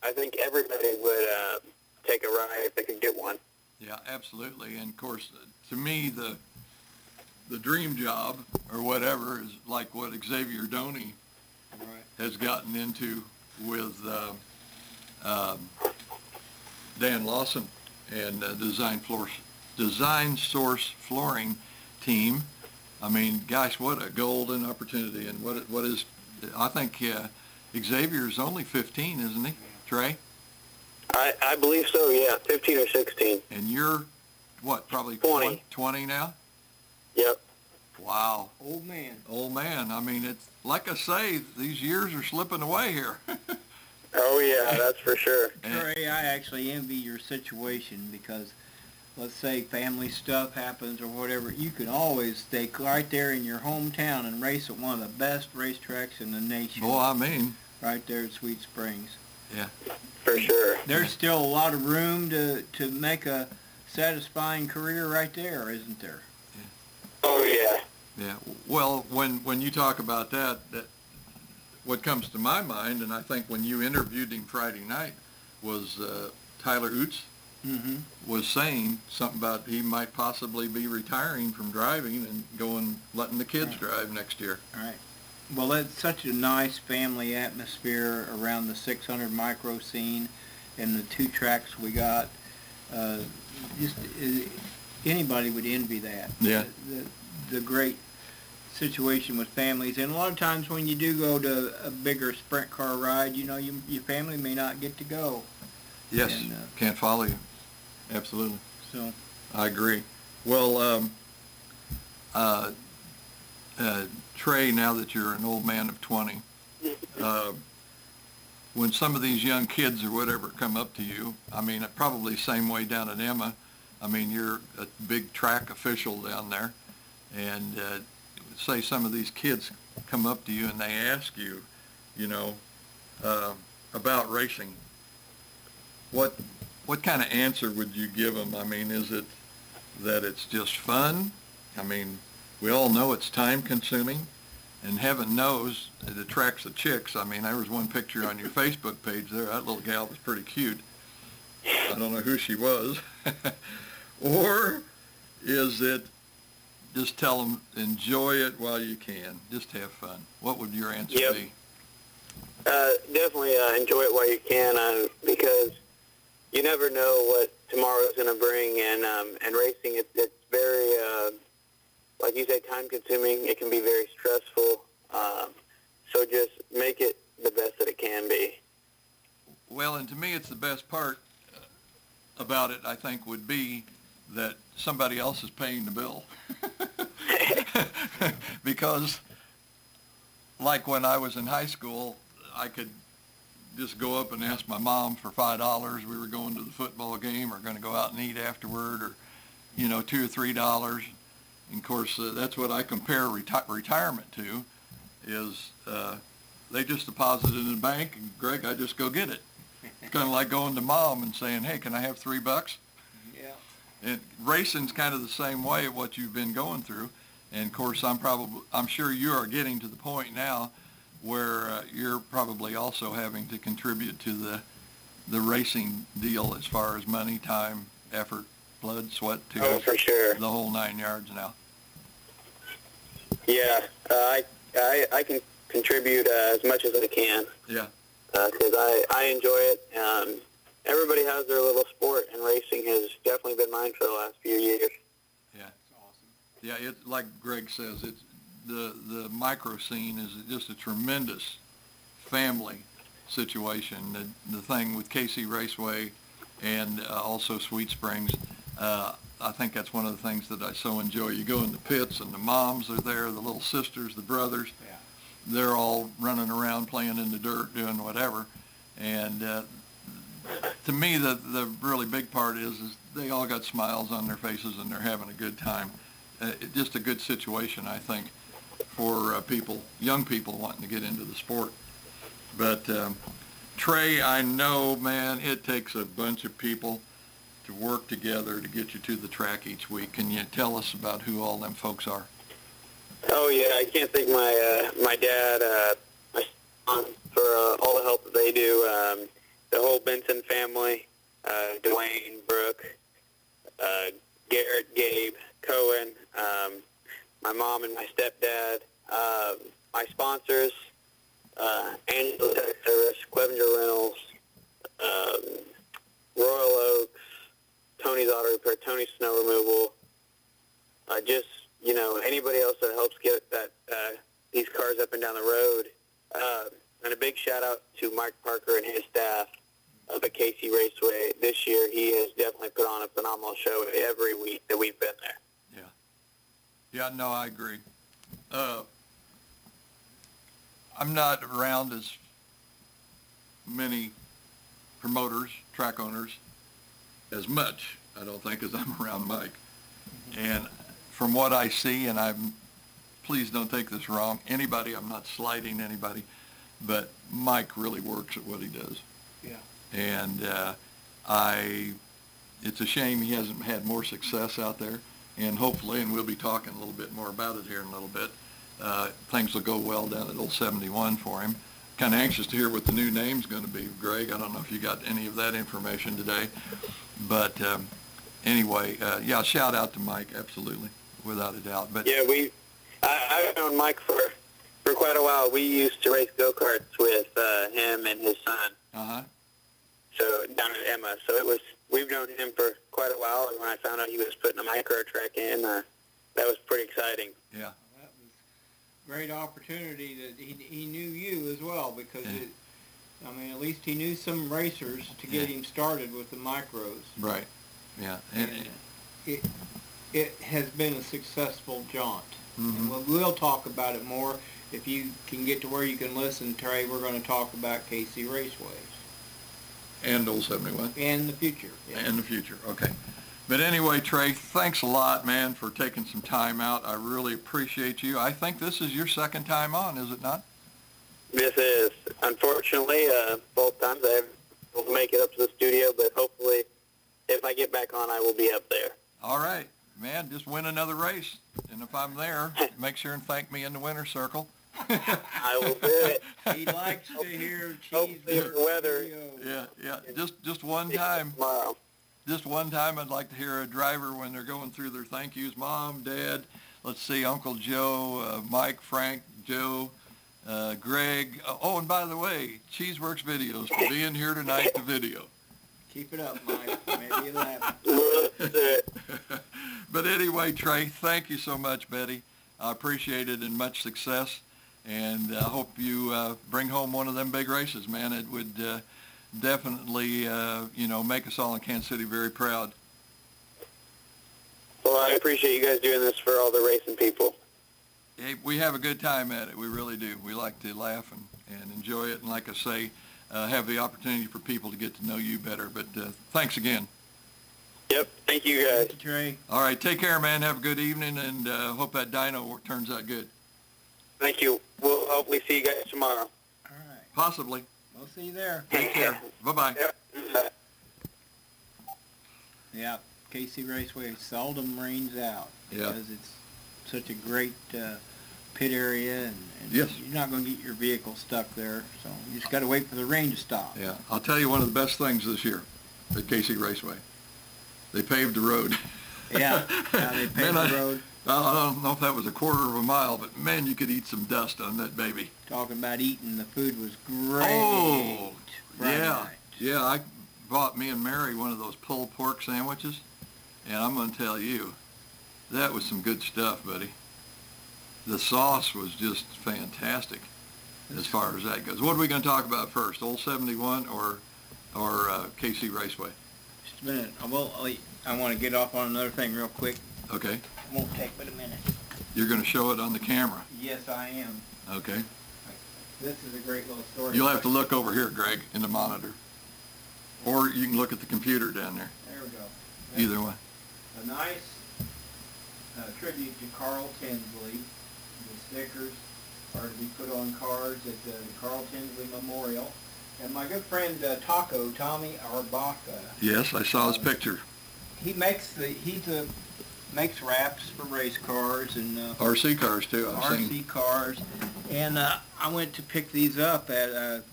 I think everybody would take a ride if they could get one. Yeah, absolutely. And, of course, to me, the dream job or whatever is like what Xavier Doney has gotten into with Dan Lawson and Design Source Flooring team. I mean, gosh, what a golden opportunity. And what is, I think Xavier's only 15, isn't he, Trey? I believe so, yeah, 15 or 16. And you're, what, probably 20 now? Yep. Wow. Old man. Old man. I mean, it's like I say, these years are slipping away here. Oh, yeah, that's for sure. Trey, I actually envy your situation because, let's say family stuff happens or whatever, you can always stay right there in your hometown and race at one of the best racetracks in the nation. Oh, I mean. Right there at Sweet Springs. Yeah. For sure. There's still a lot of room to make a satisfying career right there, isn't there? Yeah. Oh, yeah. Yeah. Well, when you talk about that what comes to my mind, and I think when you interviewed him Friday night, was Tyler Oots was saying something about he might possibly be retiring from driving and letting the kids drive next year. All right. Well, it's such a nice family atmosphere around the 600 micro scene and the two tracks we got. Anybody would envy that. Yeah. The great situation with families. And a lot of times when you do go to a bigger sprint car ride, your family may not get to go. Yes, and, can't follow you. Absolutely. So I agree. Well, Trey, now that you're an old man of 20, when some of these young kids or whatever come up to you, I mean, probably same way down at Emma, I mean, you're a big track official down there, and say some of these kids come up to you and they ask you, about racing, what kind of answer would you give them? I mean, is it that it's just fun? I mean, we all know it's time consuming. And heaven knows it attracts the chicks. I mean, there was one picture on your Facebook page there. That little gal was pretty cute. I don't know who she was. Or is it just tell them, enjoy it while you can. Just have fun. What would your answer be? Definitely enjoy it while you can, because you never know what tomorrow is going to bring. And racing, it's very, like you say, time-consuming. It can be very stressful. So just make it the best that it can be. Well, and to me, it's the best part about it, I think, would be that somebody else is paying the bill. Because, like when I was in high school, I could just go up and ask my mom for $5. We were going to the football game or going to go out and eat afterward, or, $2 or $3. And of course, that's what I compare retirement to, is they just deposit it in the bank, and Greg, I just go get it. It's kind of like going to mom and saying, hey, can I have $3? Yeah. And racing's kind of the same way, what you've been going through. And of course, I'm sure you are getting to the point now where you're probably also having to contribute to the racing deal as far as money, time, effort, blood, sweat, tears. Oh, for sure. The whole 9 yards now. Yeah, I can contribute as much as I can. Yeah. Because I enjoy it. Everybody has their little sport, and racing has definitely been mine for the last few years. Yeah. That's awesome. Yeah, it's like Greg says, it's the micro scene is just a tremendous family situation. The thing with KC Raceway and also Sweet Springs, I think that's one of the things that I so enjoy. You go in the pits, and the moms are there, the little sisters, the brothers. Yeah. They're all running around playing in the dirt, doing whatever. And to me, the really big part is they all got smiles on their faces, and they're having a good time. Just a good situation, I think, for young people wanting to get into the sport. But Trey, I know, man, it takes a bunch of people to work together to get you to the track each week. Can you tell us about who all them folks are? Oh, yeah, I can't thank my dad, my son, for all the help that they do. The whole Benson family, Dwayne, Brooke, Garrett, Gabe, Cohen, my mom and my stepdad, my sponsors, Angela Tech Service, Clevenger Reynolds, Royal Oaks, Tony's Auto Repair, Tony's Snow Removal, just, anybody else that helps get these cars up and down the road. And a big shout out to Mike Parker and his staff up at KC Raceway. This year, he has definitely put on a phenomenal show every week that we've been there. Yeah, no, I agree. I'm not around as many promoters, track owners, as much, I don't think, as I'm around Mike. And from what I see, and please don't take this wrong, I'm not slighting anybody, but Mike really works at what he does. Yeah. And it's a shame he hasn't had more success out there. And hopefully, and we'll be talking a little bit more about it here in a little bit, things will go well down at Old 71 for him. Kind of anxious to hear what the new name's going to be, Greg. I don't know if you got any of that information today. But anyway, yeah, shout out to Mike, absolutely, without a doubt. But yeah, I've known Mike for quite a while. We used to race go-karts with him and his son. Uh-huh. So down at Emma. So we've known him for quite a while, and when I found out he was putting a micro track in, that was pretty exciting. Yeah. Well, that was a great opportunity that he knew you as well, because at least he knew some racers to get him started with the micros. Right. Yeah. And it has been a successful jaunt. Mm-hmm. And we'll talk about it more. If you can get to where you can listen, Trey, we're going to talk about KC Raceways. And Old 71. And the future. Yeah. And the future, okay. But anyway, Trey, thanks a lot, man, for taking some time out. I really appreciate you. I think this is your second time on, is it not? This is. Unfortunately, both times I haven't been able to make it up to the studio, but hopefully if I get back on, I will be up there. All right. Man, just win another race. And if I'm there, make sure and thank me in the winner's circle. I will do it. He likes to hear Hopefully if the weather. Yeah. Just one time. Tomorrow. Just one time, I'd like to hear a driver when they're going through their thank yous. Mom, Dad, let's see, Uncle Joe, Mike, Frank, Joe, Greg. Oh, and by the way, Cheeseworks Videos for being here tonight to video. Keep it up, Mike. Maybe it'll happen. That's it. But anyway, Trey, thank you so much, Betty. I appreciate it and much success. And I hope you bring home one of them big races, man. It would definitely, make us all in Kansas City very proud. Well, I appreciate you guys doing this for all the racing people. Hey, we have a good time at it. We really do. We like to laugh and enjoy it. And like I say, have the opportunity for people to get to know you better. But thanks again. Yep. Thank you guys. Thank you, Trey. All right. Take care, man. Have a good evening, and hope that dyno turns out good. Thank you. We'll hopefully see you guys tomorrow. All right. Possibly. We'll see you there. Take care. Bye-bye. Yep. Yeah, KC Raceway seldom rains out because it's such a great pit area, and Yes. you're not going to get your vehicle stuck there, so you just got to wait for the rain to stop. Yeah. I'll tell you one of the best things this year at KC Raceway. They paved the road. Yeah, they paved Man, the road. I don't know if that was a quarter of a mile, but man, you could eat some dust on that baby. Talking about eating, the food was great. Oh, Friday yeah. night. Yeah, I bought me and Mary one of those pulled pork sandwiches, and I'm going to tell you, that was some good stuff, buddy. The sauce was just fantastic as far as that goes. What are we going to talk about first, Old 71 or KC Raceway? Just a minute. I want to get off on another thing real quick. Okay. It won't take but a minute. You're going to show it on the camera. Yes, I am. Okay. This is a great little story. You'll have to look over here, Greg, in the monitor. Or you can look at the computer down there. There we go. Either way. A nice tribute to Carl Tinsley. The stickers are to be put on cars at the Carl Tinsley Memorial. And my good friend Tommy Arbaka. Yes, I saw his picture. He makes makes wraps for race cars and RC cars too, I've RC seen. cars. And I went to pick these up at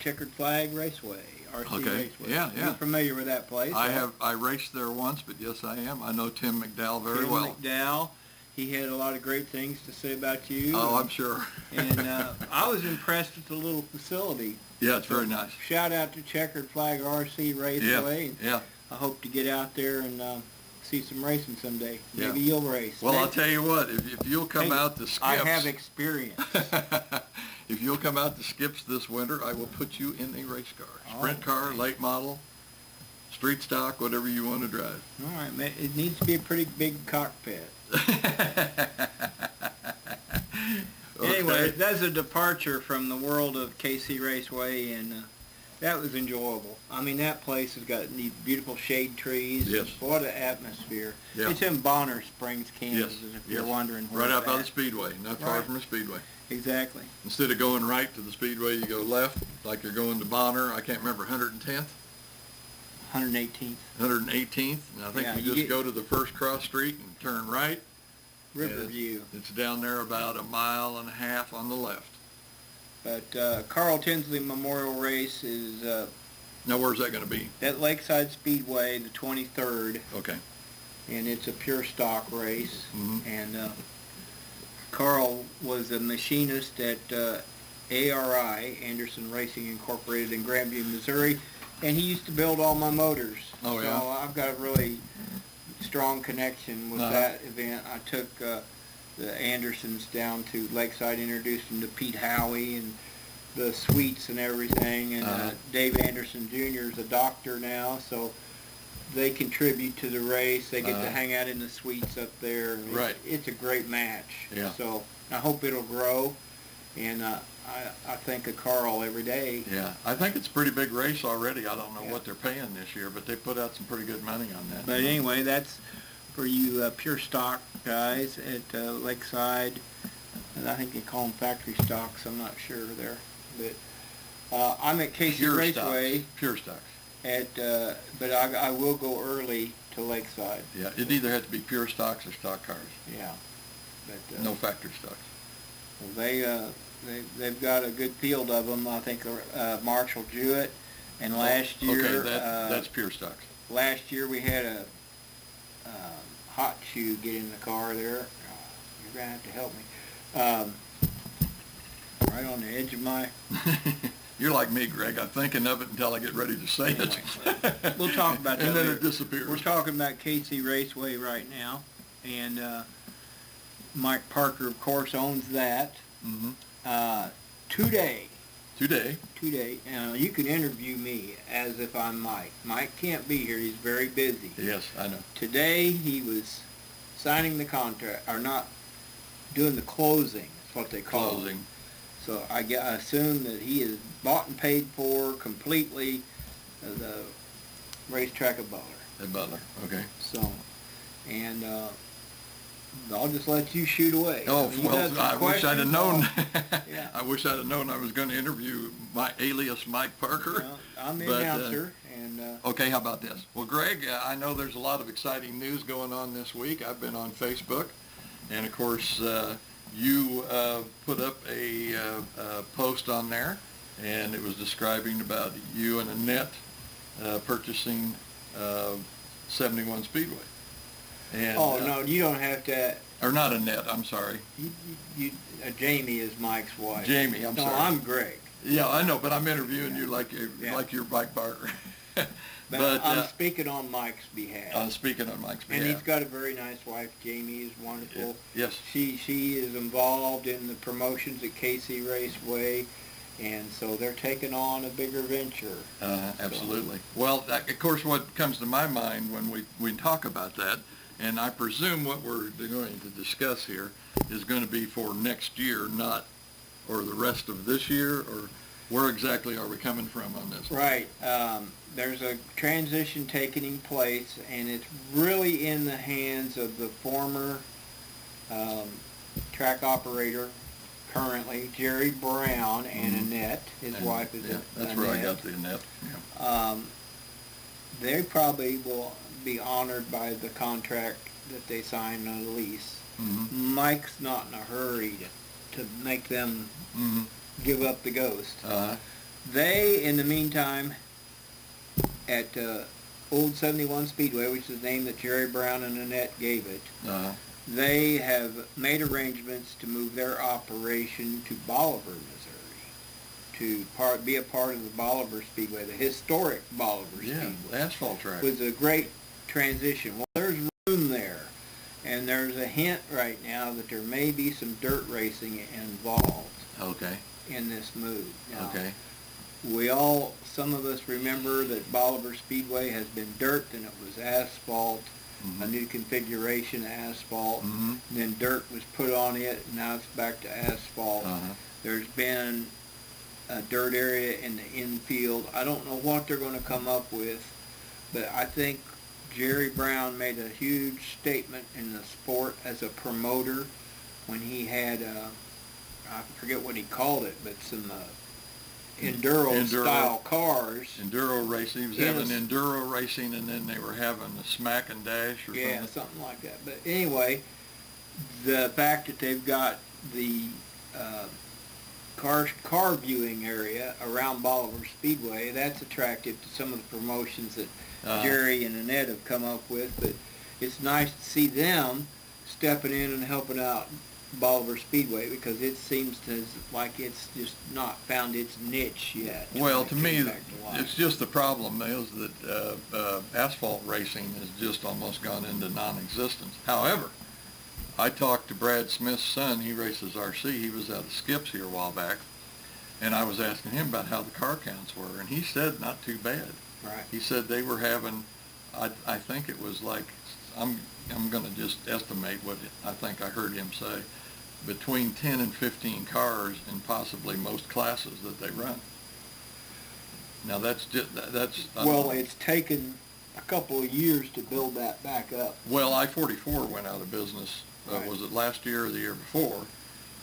Checkered Flag Raceway. RC Okay. Raceway. Yeah. You're familiar with that place? I raced there once, but yes, I am. I know Tim McDowell very Tim well. McDowell. He had a lot of great things to say about you. Oh, I'm sure. And I was impressed with the little facility. Yeah, it's very nice. Shout out to Checkered Flag RC Raceway. Yeah. I hope to get out there and see some racing someday. Yeah. Maybe you'll race. Well, I'll tell you what, if you'll come out to Skips. I have experience. If you'll come out to Skips this winter, I will put you in a race car. Sprint car, late model, street stock, whatever you want to drive. All right, man. It needs to be a pretty big cockpit. Anyway, that's a departure from the world of KC Raceway, and that was enjoyable. I mean, that place has got these beautiful shade trees. Yes. What an atmosphere. Yeah. It's in Bonner Springs, Kansas, Yes. if you're wondering where Right it's out by the at. Speedway, not far Right. from the Speedway. Exactly. Instead of going right to the Speedway, you go left, like you're going to Bonner. I can't remember, 110th, 118th. 118th. And I think Yeah, we you just go to the first cross street and turn right. Riverview. It's down there about 1.5 miles on the left. But Carl Tinsley Memorial Race is Now, where's that going to be? at Lakeside Speedway, the 23rd, Okay. and it's a pure stock race. Mhm. And Carl was a machinist at ARI, Anderson Racing Incorporated in Grandview, Missouri, and he used to build all my motors. Oh, yeah? So I've got a really strong connection with that event. I took the Andersons down to Lakeside, introduced them to Pete Howie and the suites and everything, and Dave Anderson Jr. is a doctor now, so they contribute to the race. They get to hang out in the suites up there. And Right. It's a great match. Yeah. So I hope it'll grow, and I think of Carl every day. Yeah, I think it's a pretty big race already. I don't know Yeah. what they're paying this year, but they put out some pretty good money on that. But anyway, that's for you pure stock guys at Lakeside. And I think they call them factory stocks. I'm not sure there. But I'm at KC Pure Raceway. stocks. Pure stocks. But I will go early to Lakeside. Yeah, it either has to be pure stocks or stock cars. Yeah. But, No factory stocks. Well, they've got a good field of them. I think Marshall Jewett, and last year. Okay, that's pure stocks. Last year we had a hot shoe get in the car there. You're gonna have to help me. Right on the edge of my. You're like me, Greg. I'm thinking of it until I get ready to say Anyway, it. we'll talk about that. And then later. it disappears. We're talking about KC Raceway right now, and Mike Parker, of course, owns that. Mm-hmm. Today, you can interview me as if I'm Mike. Mike can't be here. He's very busy. Yes, I know. Today he was signing the contract, or not, doing the closing. That's what they call Closing. it. So I assume that he is bought and paid for completely the racetrack of Butler. At Butler, okay. So, and I'll just let you shoot away. Oh, well, I wish I'd have known. Yeah. I wish I'd have known I was going to interview my alias Mike Parker. Well, I'm the But, announcer, and Okay, how about this? Well, Greg, I know there's a lot of exciting news going on this week. I've been on Facebook, and of course, you put up a post on there, and it was describing about you and Annette purchasing 71 Speedway. And, no, you don't have to. Or not Annette, I'm sorry. Jamie is Mike's wife. Jamie, I'm sorry. No, I'm Greg. Yeah, I know, but I'm interviewing you like Yeah. you're Mike Parker. But I'm speaking on Mike's behalf. I'm speaking on Mike's behalf. And he's got a very nice wife. Jamie is wonderful. Yes. She is involved in the promotions at KC Raceway, and so they're taking on a bigger venture. Absolutely. Well, of course, what comes to my mind when we talk about that, and I presume what we're going to discuss here is going to be for next year, or the rest of this year, or where exactly are we coming from on this? Right. There's a transition taking place, and it's really in the hands of the former track operator, currently, Jerry Brown, and Annette. His wife is Annette. That's where I got the Annette. Yeah. They probably will be honored by the contract that they signed on the lease. Mm-hmm. Mike's not in a hurry to make them give up the ghost. They, in the meantime, at Old 71 Speedway, which is the name that Jerry Brown and Annette gave it, they have made arrangements to move their operation to Bolivar, Missouri, to be a part of the Bolivar Speedway, the historic Bolivar Speedway. The asphalt track. It was a great transition. Well, there's room there, and there's a hint right now that there may be some dirt racing involved. Okay. In this move. Now, Okay. Some of us remember that Bolivar Speedway has been dirt, then it was asphalt, a new configuration asphalt, and then dirt was put on it, and now it's back to asphalt. There's been a dirt area in the infield. I don't know what they're going to come up with, but I think Jerry Brown made a huge statement in the sport as a promoter when he had, I forget what he called it, but some enduro-style cars. Enduro racing. He was having enduro racing, and then they were having the smack and dash or something. Yeah, something like that. But anyway, the fact that they've got the car viewing area around Bolivar Speedway, that's attractive to some of the promotions that Jerry and Annette have come up with. But it's nice to see them stepping in and helping out Bolivar Speedway, because it seems like it's just not found its niche yet. Well, to me, it's just the problem is that asphalt racing has just almost gone into non-existence. However, I talked to Brad Smith's son. He races RC. He was out of Skips here a while back, and I was asking him about how the car counts were, and he said not too bad. Right. He said they were having, I think it was like, I'm going to just estimate what I think I heard him say, between 10 and 15 cars in possibly most classes that they run. Now that's well, it's taken a couple of years to build that back up. Well, I-44 went out of business. Right. Was it last year or the year before?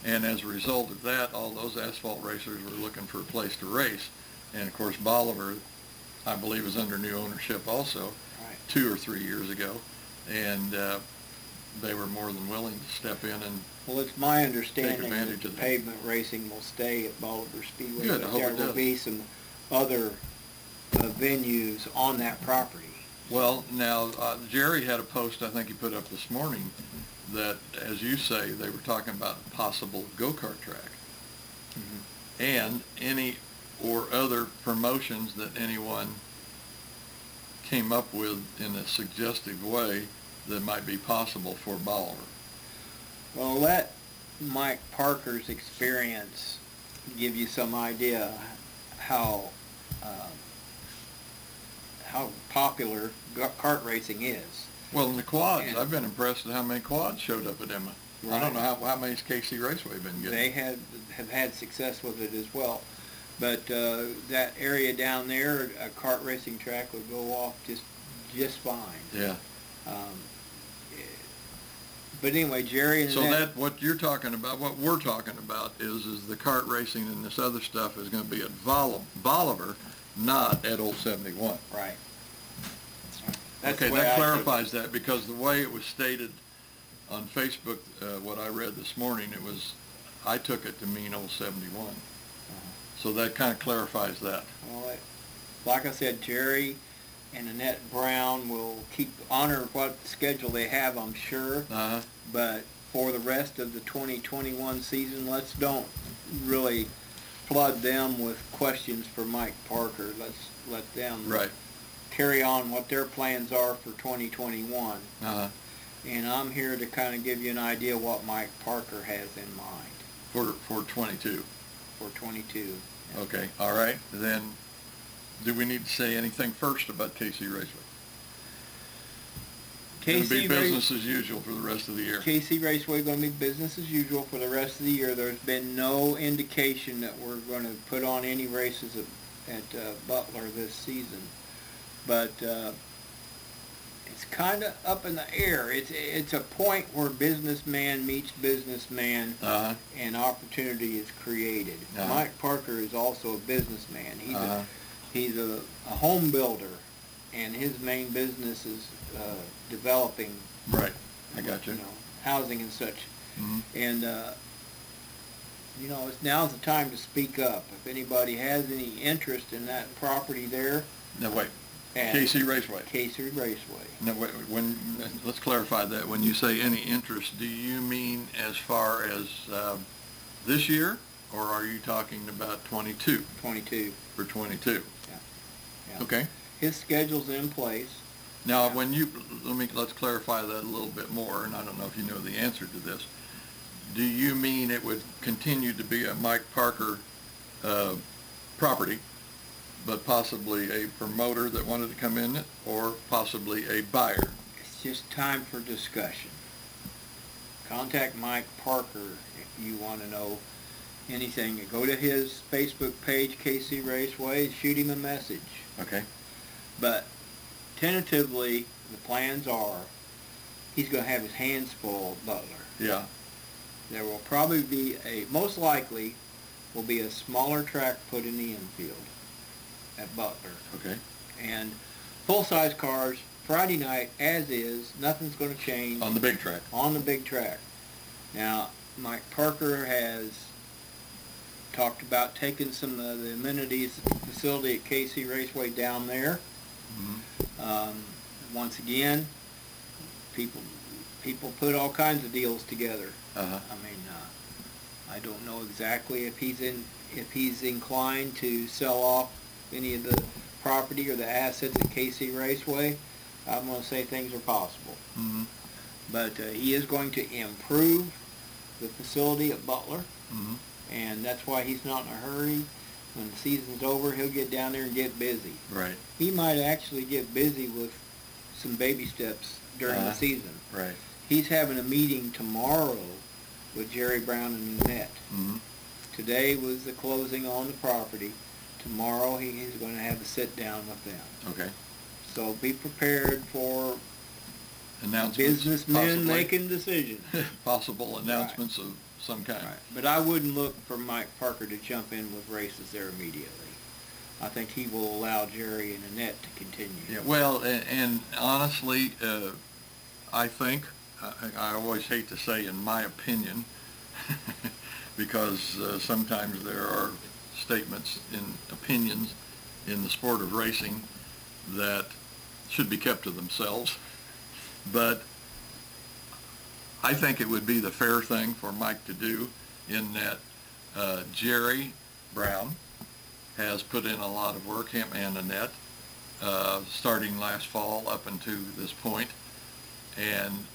And as a result of that, all those asphalt racers were looking for a place to race. And of course, Bolivar, I believe, is under new ownership also, 2 or 3 years ago. And they were more than willing to step in and Well, it's my understanding that advantage the of that. pavement racing will stay at Bolivar Speedway, Good, I but hope there it will does. be some other venues on that property. Well, now, Jerry had a post I think he put up this morning that, as you say, they were talking about a possible go-kart track. Mm-hmm. And any or other promotions that anyone came up with in a suggestive way that might be possible for Bolivar. Well, let Mike Parker's experience give you some idea how popular kart racing is. Well, in the quads, And I've been impressed at how many quads showed up at Emma. I don't know how many's KC Raceway been getting. They have had success with it as well. But that area down there, a kart racing track would go off just fine. Yeah. But anyway, Jerry and So Annette, what you're talking about, what we're talking about is the kart racing and this other stuff is going to be at Bolivar, not at Old 71. right. That's Okay, the way that I clarifies that, because the way it was stated on Facebook, what I read this morning, I took it to mean Old 71. So that kind of clarifies that. Well, like I said, Jerry and Annette Brown will honor what schedule they have, I'm sure. Uh-huh. But for the rest of the 2021 season, let's don't really flood them with questions for Mike Parker. Let's let them Right. carry on what their plans are for 2021. Uh-huh. And I'm here to kind of give you an idea what Mike Parker has in mind For 22. for 22. Okay, all right. Then, do we need to say anything first about KC Raceway? It's going to be business as usual for the rest of the year. KC Raceway going to be business as usual for the rest of the year. There's been no indication that we're going to put on any races at Butler this season. But it's kind of up in the air. It's a point where businessman meets businessman, Uh-huh. and opportunity is created. Uh-huh. Mike Parker is also a businessman. Uh-huh. He's a home builder, and his main business is developing, Right, I got you. housing and such. Mm-hmm. And now's the time to speak up. If anybody has any interest in that property there, Now wait, and KC Raceway. KC Raceway. Now wait, let's clarify that. When you say any interest, do you mean as far as this year, or are you talking about 22? 22. For 22. Yeah. Okay. His schedule's in place. Now, let's clarify that a little bit more, and I don't know if you know the answer to this. Do you mean it would continue to be a Mike Parker property, but possibly a promoter that wanted to come in it, or possibly a buyer? It's just time for discussion. Contact Mike Parker if you want to know anything. Go to his Facebook page, KC Raceway, shoot him a message. Okay. But tentatively, the plans are he's going to have his hands full at Butler. Yeah. There will probably be most likely will be a smaller track put in the infield at Butler. Okay. And full-size cars, Friday night, as is, nothing's going to change. On the big track. On the big track. Now, Mike Parker has talked about taking some of the amenities at the facility at KC Raceway down there. Mm-hmm. Once again, people put all kinds of deals together. Uh-huh. I mean, I don't know exactly if he's inclined to sell off any of the property or the assets at KC Raceway. I'm going to say things are possible. Mm-hmm. But he is going to improve the facility at Butler, Mm-hmm. and that's why he's not in a hurry. When the season's over, he'll get down there and get busy. Right. He might actually get busy with some baby steps during the season. Right. He's having a meeting tomorrow with Jerry Brown and Annette. Mm-hmm. Today was the closing on the property. Tomorrow he's going to have a sit-down with them. Okay. So be prepared for Announcements. businessmen possibly. making decisions. Possible announcements of some kind. Right. But I wouldn't look for Mike Parker to jump in with races there immediately. I think he will allow Jerry and Annette to continue. Yeah, well, and honestly, I think I always hate to say in my opinion, because sometimes there are statements in opinions in the sport of racing that should be kept to themselves. But I think it would be the fair thing for Mike to do, in that Jerry Brown has put in a lot of work, him and Annette, starting last fall up until this point. And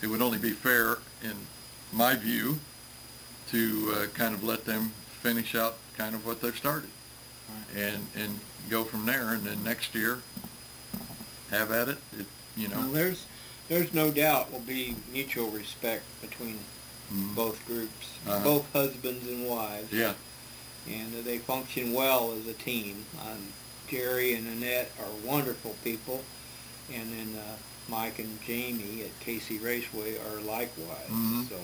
it would only be fair, in my view, to kind of let them finish out kind of what they've started. Right. And go from there, and then next year have at it, Well, there's no doubt will be mutual respect between both groups, both husbands and wives. Yeah. And they function well as a team. Jerry and Annette are wonderful people, and then Mike and Jamie at KC Raceway are likewise. So,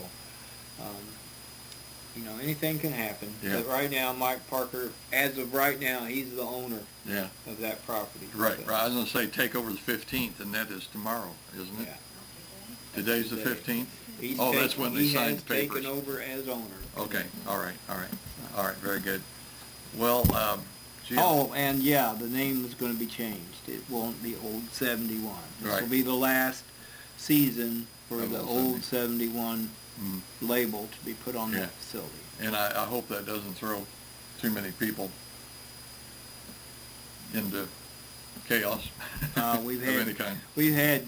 anything can happen. Yeah. But right now, Mike Parker, as of right now, he's the owner of that property. Right, So, right. I was going to say take over the 15th, and that is tomorrow, isn't it? Yeah. Today's the Today. 15th? He's that's when they signed the He has papers. taken over as owner. Okay, all right, very good. Well, Jim. Oh, and the name is going to be changed. It won't be Old 71. This Right. will be the last season for Of the Old Old 71 label to be put on Yeah. that facility. And I hope that doesn't throw too many people into chaos We've of had any kind. We've had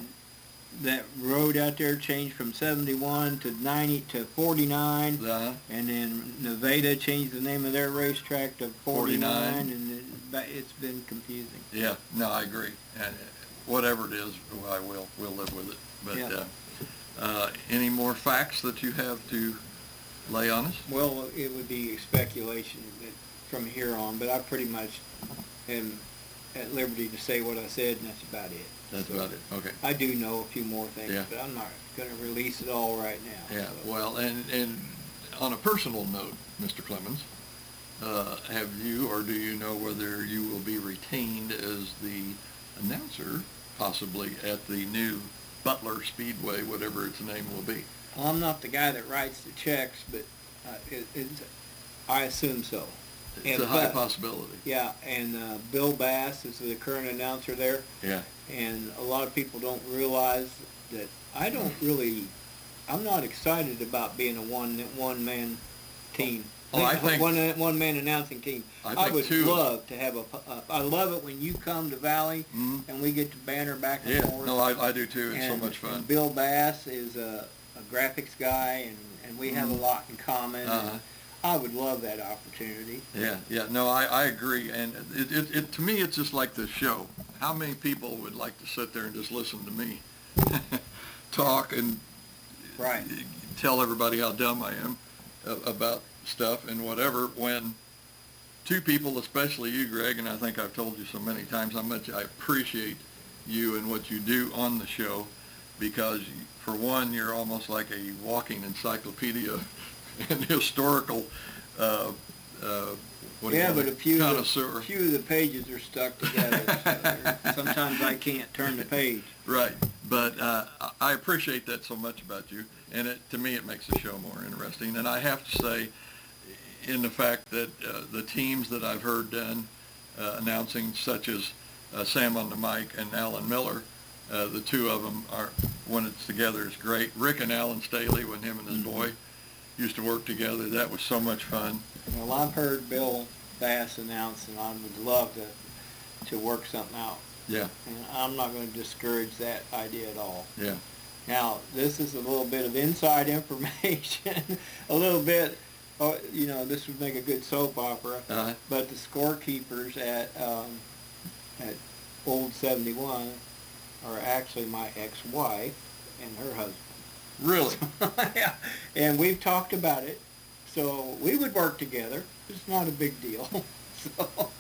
that road out there changed from 71 to 90 to 49, and then Nevada changed the name of their racetrack to 49, and it's been confusing. Yeah, no, I agree. And whatever it is, we'll live with it. But any more facts that you have to lay on us? Well, it would be speculation from here on, but I pretty much am at liberty to say what I said, and that's about it. That's about it. Okay. I do know a few more things, but I'm not going to release it all right now. Yeah. So. Well, and on a personal note, Mr. Clemens, have you, or do you know whether you will be retained as the announcer, possibly at the new Butler Speedway, whatever its name will be? Well, I'm not the guy that writes the checks, but I assume so. It's a high possibility. Yeah, and Bill Bass is the current announcer there. Yeah. And a lot of people don't realize that I'm not excited about being a one-man team. Oh, I think one-man announcing team. I would too. love to have I love it when you come to Valley and we get to banter back and forth. No, I do too. It's so much fun. And Bill Bass is a graphics guy, and we have a lot in common. I would love that opportunity. Yeah. No, I agree. And it to me, it's just like the show. How many people would like to sit there and just listen to me talk and tell everybody how dumb I am about stuff and whatever, when two people, especially you, Greg, and I think I've told you so many times how much I appreciate you and what you do on the show, because for one, you're almost like a walking encyclopedia and historical but a few of the pages are stuck together. So sometimes I can't turn the page. Right, but I appreciate that so much about you, and to me it makes the show more interesting. And I have to say, in the fact that the teams that I've heard done announcing, such as Sam on the mic and Alan Miller, the two of them are, when it's together, is great. Rick and Alan Staley, when him and his boy used to work together, that was so much fun. Well, I've heard Bill Bass announce, and I would love to work something out. Yeah. And I'm not going to discourage that idea at all. Yeah. Now, this is a little bit of inside information, a little bit, this would make a good soap opera, but the scorekeepers at Old 71 are actually my ex-wife and her husband. Really? Yeah, and we've talked about it, so we would work together. It's not a big deal. So.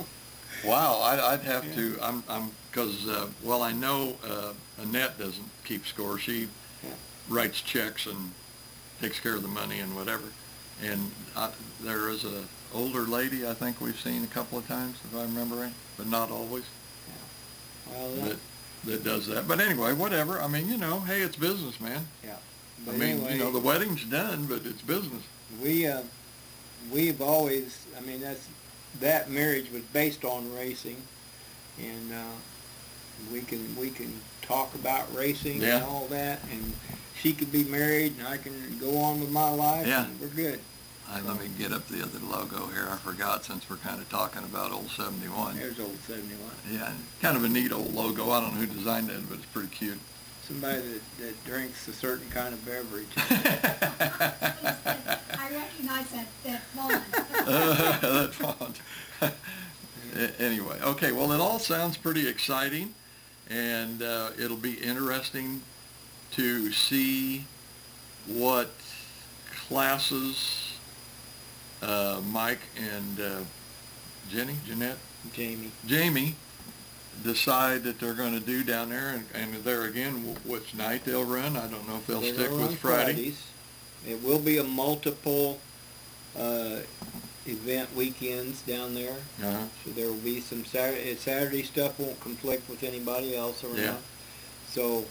Wow, I'd have to. Because I know Annette doesn't keep score. She writes checks and takes care of the money and whatever. And there is a older lady I think we've seen a couple of times, if I remember right, but not always. Yeah. Well, that does that. But anyway, whatever. I mean, hey, it's business, man. Yeah. But I mean, anyway, the wedding's done, but it's business. We've always, that marriage was based on racing, and we can talk about racing and all that, and she could be married, and I can go on with my life, and we're good. Let me get up the other logo here. I forgot, since we're kind of talking about old 71. There's old 71. Yeah, kind of a neat old logo. I don't know who designed it, but it's pretty cute. Somebody that drinks a certain kind of beverage. I recognize that font. That font. Anyway, okay, well, it all sounds pretty exciting, and it'll be interesting to see what classes Mike and Jamie decide that they're going to do down there, and there again, which night they'll run. I don't know if they'll stick with Friday. Fridays. It will be a multiple event weekends down there. So there will be some Saturday stuff won't conflict with anybody else around. Yeah. So,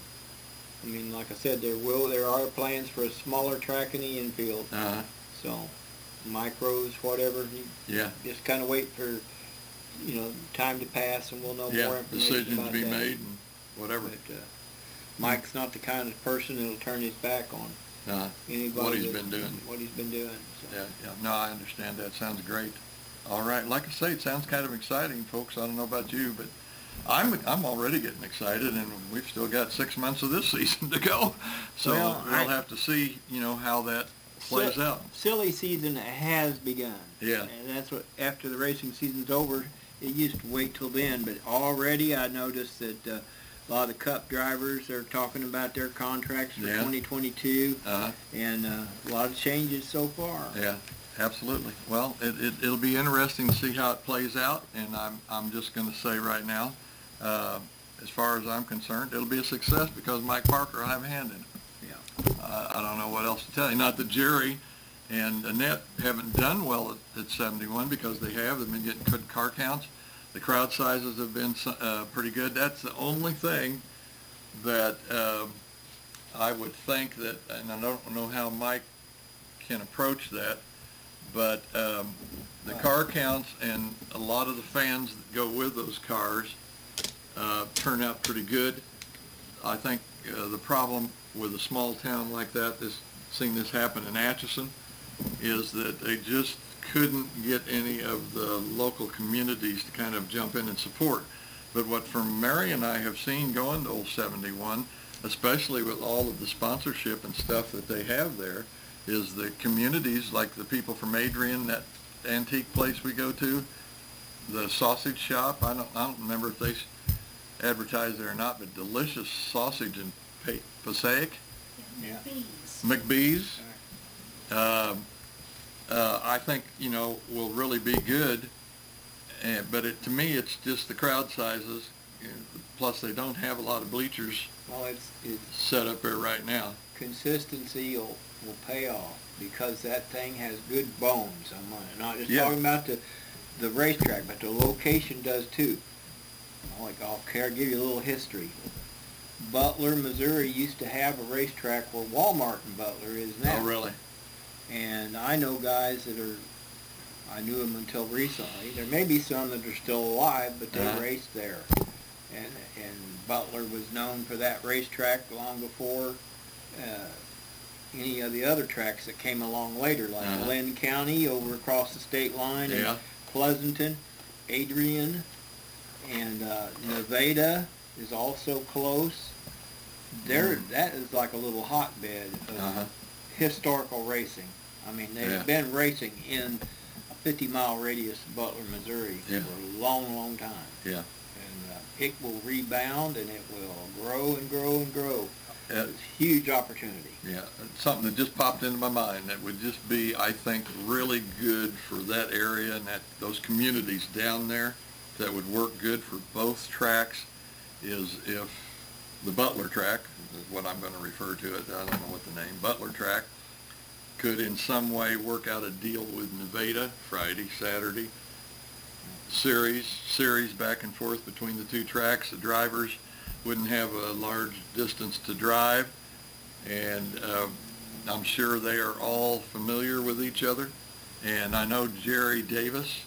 like I said, there are plans for a smaller track in the infield. So, micros, whatever. Just kind of wait for time to pass, and we'll know more information decisions about be that. made and whatever. But Mike's not the kind of person that'll turn his back on anybody. What he's been doing. So. Yeah. No, I understand that. Sounds great. All right. Like I say, it sounds kind of exciting, folks. I don't know about you, but I'm already getting excited, and we've still got 6 months of this season to go. So we'll have to see, how that plays out. Silly season has begun. Yeah. And that's what, after the racing season's over, it used to wait till then, but already I noticed that a lot of the Cup drivers are talking about their contracts for 2022, and a lot of changes so far. Yeah, absolutely. Well, it'll be interesting to see how it plays out, and I'm just going to say right now, as far as I'm concerned, it'll be a success because Mike Parker will have a hand in it. Yeah. I don't know what else to tell you. Not that Jerry and Annette haven't done well at 71, because they've been getting good car counts. The crowd sizes have been pretty good. That's the only thing that I would think that, and I don't know how Mike can approach that, but the car counts and a lot of the fans that go with those cars turn out pretty good. I think the problem with a small town like that, seeing this happen in Atchison, is that they just couldn't get any of the local communities to kind of jump in and support. But what from Mary and I have seen going to Old 71, especially with all of the sponsorship and stuff that they have there, is the communities, like the people from Adrian, that antique place we go to, the sausage shop. I don't remember if they advertise there or not, but delicious sausage in Passaic. Yeah. McBee's. I think, will really be good. But to me, it's just the crowd sizes. Plus, they don't have a lot of bleachers it's set up there right now. Consistency will pay off, because that thing has good bones. I'm not just talking about the racetrack, but the location does too. I'll give you a little history. Butler, Missouri used to have a racetrack where Walmart in Butler is now. Oh, really? And I know guys I knew them until recently. There may be some that are still alive, but they raced there. And Butler was known for that racetrack long before any of the other tracks that came along later, like Lynn County over across the state line, and Pleasanton, Adrian, and Nevada is also close. That is like a little hotbed of historical racing. They've been racing in a 50-mile radius of Butler, Missouri for a long, long time. Yeah. And it will rebound, and it will grow and grow and grow. It's a huge opportunity. Yeah, something that just popped into my mind that would just be, I think, really good for that area and those communities down there, that would work good for both tracks, is if the Butler track, is what I'm going to refer to it, I don't know what the name, Butler track, could in some way work out a deal with Nevada, Friday, Saturday, series back and forth between the two tracks. The drivers wouldn't have a large distance to drive, and I'm sure they are all familiar with each other. And I know Jerry Davis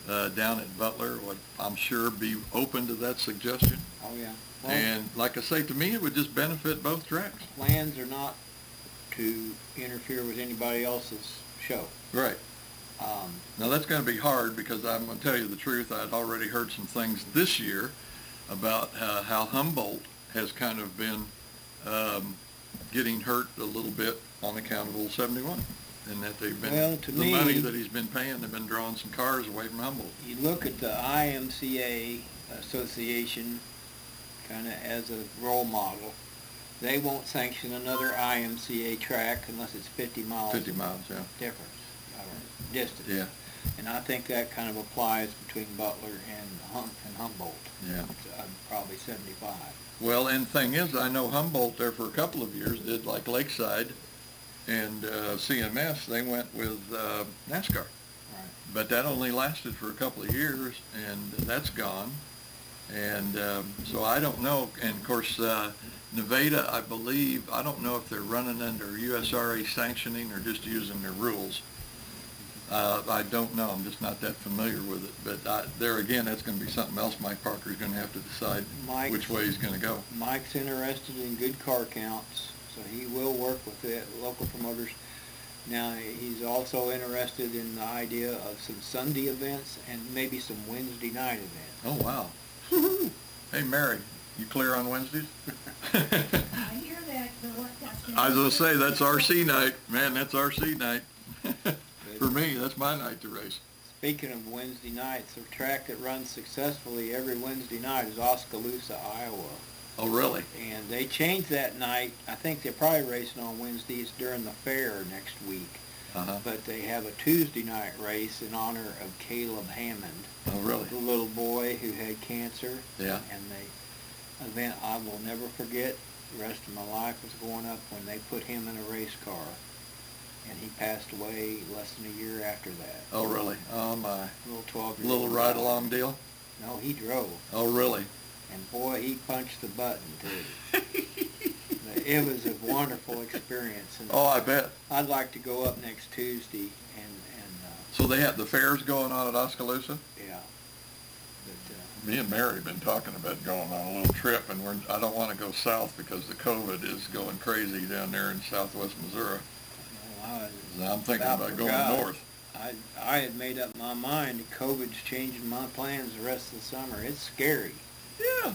down at Butler would, I'm sure, be open to that suggestion. Oh, yeah. Well, and like I say, to me, it would just benefit both tracks. Plans are not to interfere with anybody else's show. Right. Now that's going to be hard, because I'm going to tell you the truth. I'd already heard some things this year about how Humboldt has kind of been getting hurt a little bit on account of Old 71, and that they've been, well, to me, money that he's been paying, they've been drawing some cars away from Humboldt. You look at the IMCA Association kind of as a role model. They won't sanction another IMCA track unless it's 50 miles. 50 miles, yeah. Difference, or distance. Yeah. And I think that kind of applies between Butler and Humboldt. Yeah. It's, probably 75. Well, and the thing is, I know Humboldt there for a couple of years did like Lakeside and CMS. They went with NASCAR. Right. But that only lasted for a couple of years, and that's gone. And so I don't know. And of course, Nevada, I believe, I don't know if they're running under USRA sanctioning or just using their rules. I don't know. I'm just not that familiar with it. But there again, that's going to be something else Mike Parker's going to have to decide which way he's going to go. Mike's interested in good car counts, so he will work with the local promoters. Now, he's also interested in the idea of some Sunday events and maybe some Wednesday night events. Oh, wow. Hey, Mary, you clear on Wednesdays? I hear that, but that's I was going to say, that's RC night. Man, that's RC night. For me, that's my night to race. Speaking of Wednesday nights, a track that runs successfully every Wednesday night is Oskaloosa, Iowa. Oh, really? And they changed that night. I think they're probably racing on Wednesdays during the fair next week. Uh-huh. But they have a Tuesday night race in honor of Caleb Hammond. Oh, really? The little boy who had cancer. Yeah. And the event I will never forget the rest of my life was going up when they put him in a race car. And he passed away less than a year after that. Oh, really? Oh, my. Little 12-year-old. Little ride-along deal? No, he drove. Oh, really? And boy, he punched the button, too. It was a wonderful experience. And oh, I bet. I'd like to go up next Tuesday and so they have the fairs going on at Oskaloosa? yeah. But, Me and Mary have been talking about going on a little trip, and I don't want to go south because the COVID is going crazy down there in southwest Missouri. I'm thinking about going north. I had made up my mind that COVID's changing my plans the rest of the summer. It's scary. Yeah.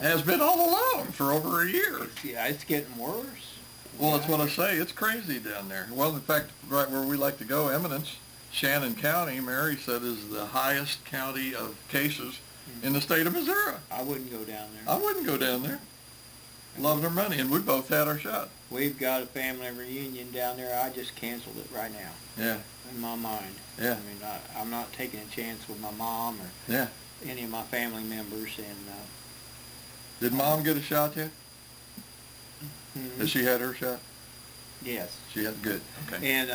Has been all along for over a year. It's getting worse. Well, that's what I say. It's crazy down there. Well, in fact, right where we like to go, Eminence, Shannon County, Mary said, is the highest county of cases in the state of Missouri. I wouldn't go down there. I wouldn't go down there. Loving our money, and we both had our shot. We've got a family reunion down there. I just canceled it right now. Yeah. In my mind. Yeah. I mean, I'm not taking a chance with my mom or yeah. any of my family members. And did Mom get a shot yet? Mm-hmm. Has she had her shot? Yes. She had good. Okay. And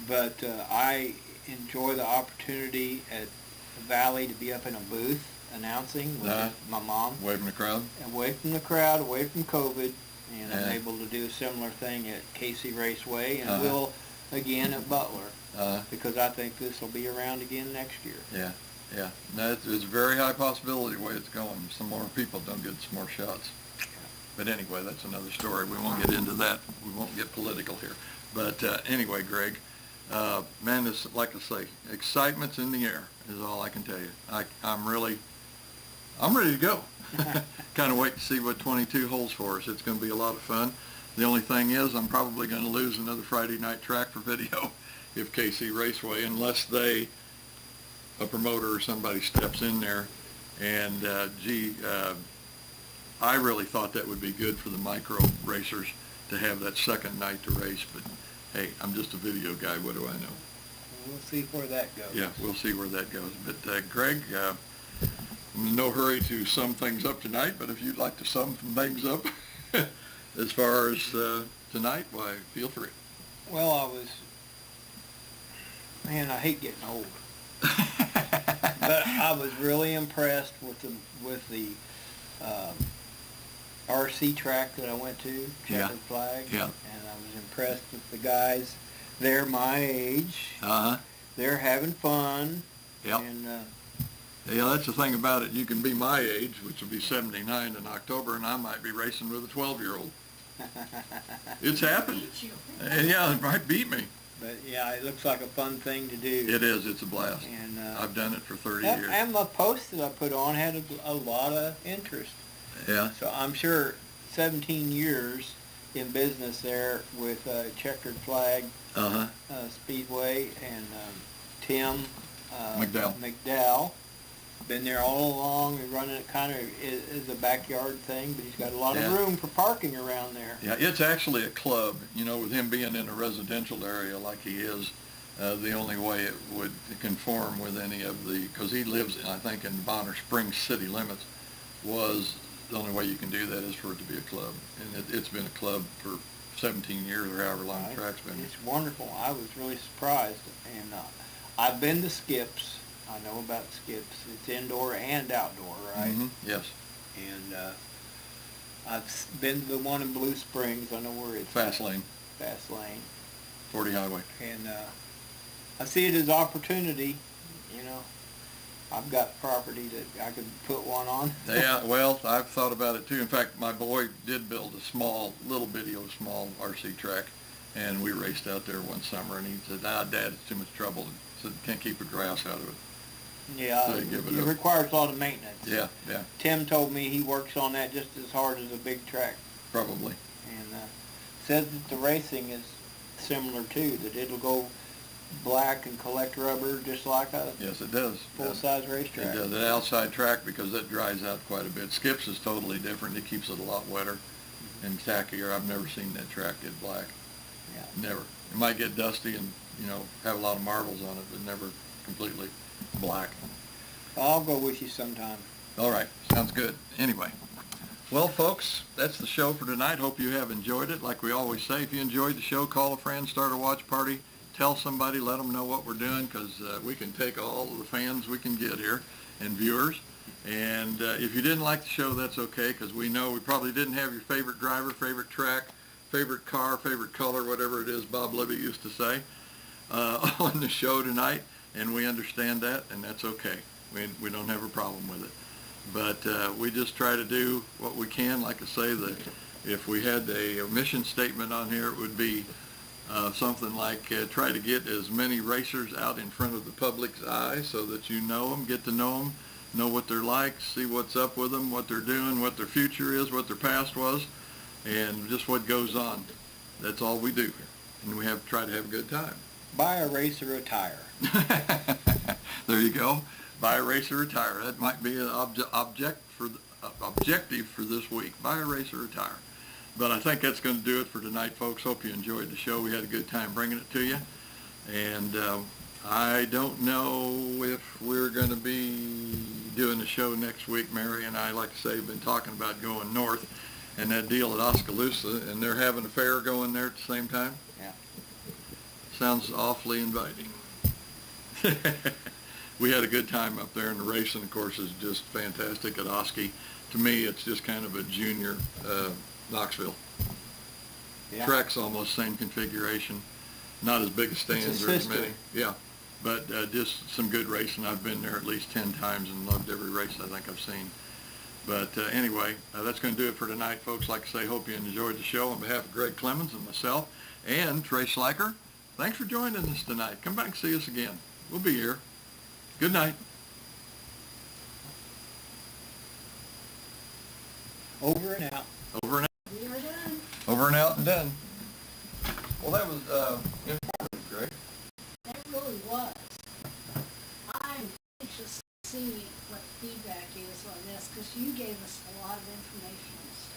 but I enjoy the opportunity at the Valley to be up in a booth announcing with my mom. Away from the crowd? Away from the crowd, away from COVID. And I'm able to do a similar thing at KC Raceway, and will again at Butler, because I think this will be around again next year. Yeah, yeah. No, it's a very high possibility the way it's going. Some more people don't get some more shots. But anyway, that's another story. We won't get into that. We won't get political here. But anyway, Greg, man, this, like I say, excitement's in the air is all I can tell you. I'm ready to go. Kind of wait to see what 22 holds for us. It's going to be a lot of fun. The only thing is I'm probably going to lose another Friday night track for video if KC Raceway, unless a promoter or somebody steps in there. And, I really thought that would be good for the micro racers to have that second night to race. But, hey, I'm just a video guy. What do I know? We'll see where that goes. Yeah, we'll see where that goes. But, Greg, I'm in no hurry to sum things up tonight, but if you'd like to sum things up as far as tonight, why, feel free. Well, man, I hate getting old. But I was really impressed with the RC track that I went to, Checkered Flag. Yeah. And I was impressed with the guys. They're my age. Uh-huh. They're having fun. Yep. And yeah, that's the thing about it. You can be my age, which will be 79 in October, and I might be racing with a 12-year-old. It's happened. Yeah, it might beat me. But yeah, it looks like a fun thing to do. It is. It's a blast. And I've done it for 30 years. And the post that I put on had a lot of interest. Yeah. So I'm sure 17 years in business there with Checkered Flag Speedway and Tim McDowell. Been there all along. We're running it kind of as a backyard thing, but he's got a lot of room for parking around there. Yeah, it's actually a club. You know, with him being in a residential area like he is, the only way it would conform with any of the, because he lives, I think, in Bonner Springs city limits, was the only way you can do that is for it to be a club. And it's been a club for 17 years or however long the track's been. It's wonderful. I was really surprised. And I've been to Skips. I know about Skips. It's indoor and outdoor, right? Mm-hmm. Yes. And I've been to the one in Blue Springs. I know where it's Fast Lane. 40 Highway. And I see it as opportunity. You know, I've got property that I could put one on. Yeah, well, I've thought about it too. In fact, my boy did build a small RC track, and we raced out there one summer, and he said, Dad, it's too much trouble. He said, can't keep the grass out of it. Yeah, So it requires a lot of maintenance. Yeah, yeah. Tim told me he works on that just as hard as a big track. Probably. And says that the racing is similar too, that it'll go black and collect rubber just like a Yes, it does. full-size racetrack. It does. The outside track, because it dries out quite a bit. Skips is totally different. It keeps it a lot wetter and tackier. I've never seen that track get black. Yeah. Never. It might get dusty and, have a lot of marbles on it, but never completely black. I'll go with you sometime. All right. Sounds good. Anyway. Well, folks, that's the show for tonight. Hope you have enjoyed it. Like we always say, if you enjoyed the show, call a friend, start a watch party, tell somebody, let them know what we're doing, because we can take all of the fans we can get here and viewers. And if you didn't like the show, that's okay, because we know we probably didn't have your favorite driver, favorite track, favorite car, favorite color, whatever it is Bob Libby used to say, on the show tonight. And we understand that, and that's okay. We don't have a problem with it. But we just try to do what we can. Like I say, that if we had a mission statement on here, it would be something like try to get as many racers out in front of the public's eye so that you know them, get to know them, know what they're like, see what's up with them, what they're doing, what their future is, what their past was, and just what goes on. That's all we do. And we try to have a good time. Buy a racer a tire. There you go. Buy a race or retire. That might be an objective for this week. Buy a race or retire. But I think that's going to do it for tonight, folks. Hope you enjoyed the show. We had a good time bringing it to you. And I don't know if we're going to be doing the show next week. Mary and I, like I say, have been talking about going north and that deal at Oskaloosa, and they're having a fair going there at the same time. Yeah. Sounds awfully inviting. We had a good time up there, and the racing, of course, is just fantastic at Oski. To me, it's just kind of a junior Knoxville. Yeah. Track's almost same configuration. Not as big a stands or as many. Yeah, but just some good racing. I've been there at least 10 times and loved every race I think I've seen. But anyway, that's going to do it for tonight, folks. Like I say, hope you enjoyed the show. On behalf of Greg Clemens and myself and Trey Schleicher, thanks for joining us tonight. Come back and see us again. We'll be here. Good night. Over and out. Over and out. We are done. Over and out and done. Well, that was informative, Greg. That really was. I'm anxious to see what feedback is on this, because you gave us a lot of information and stuff.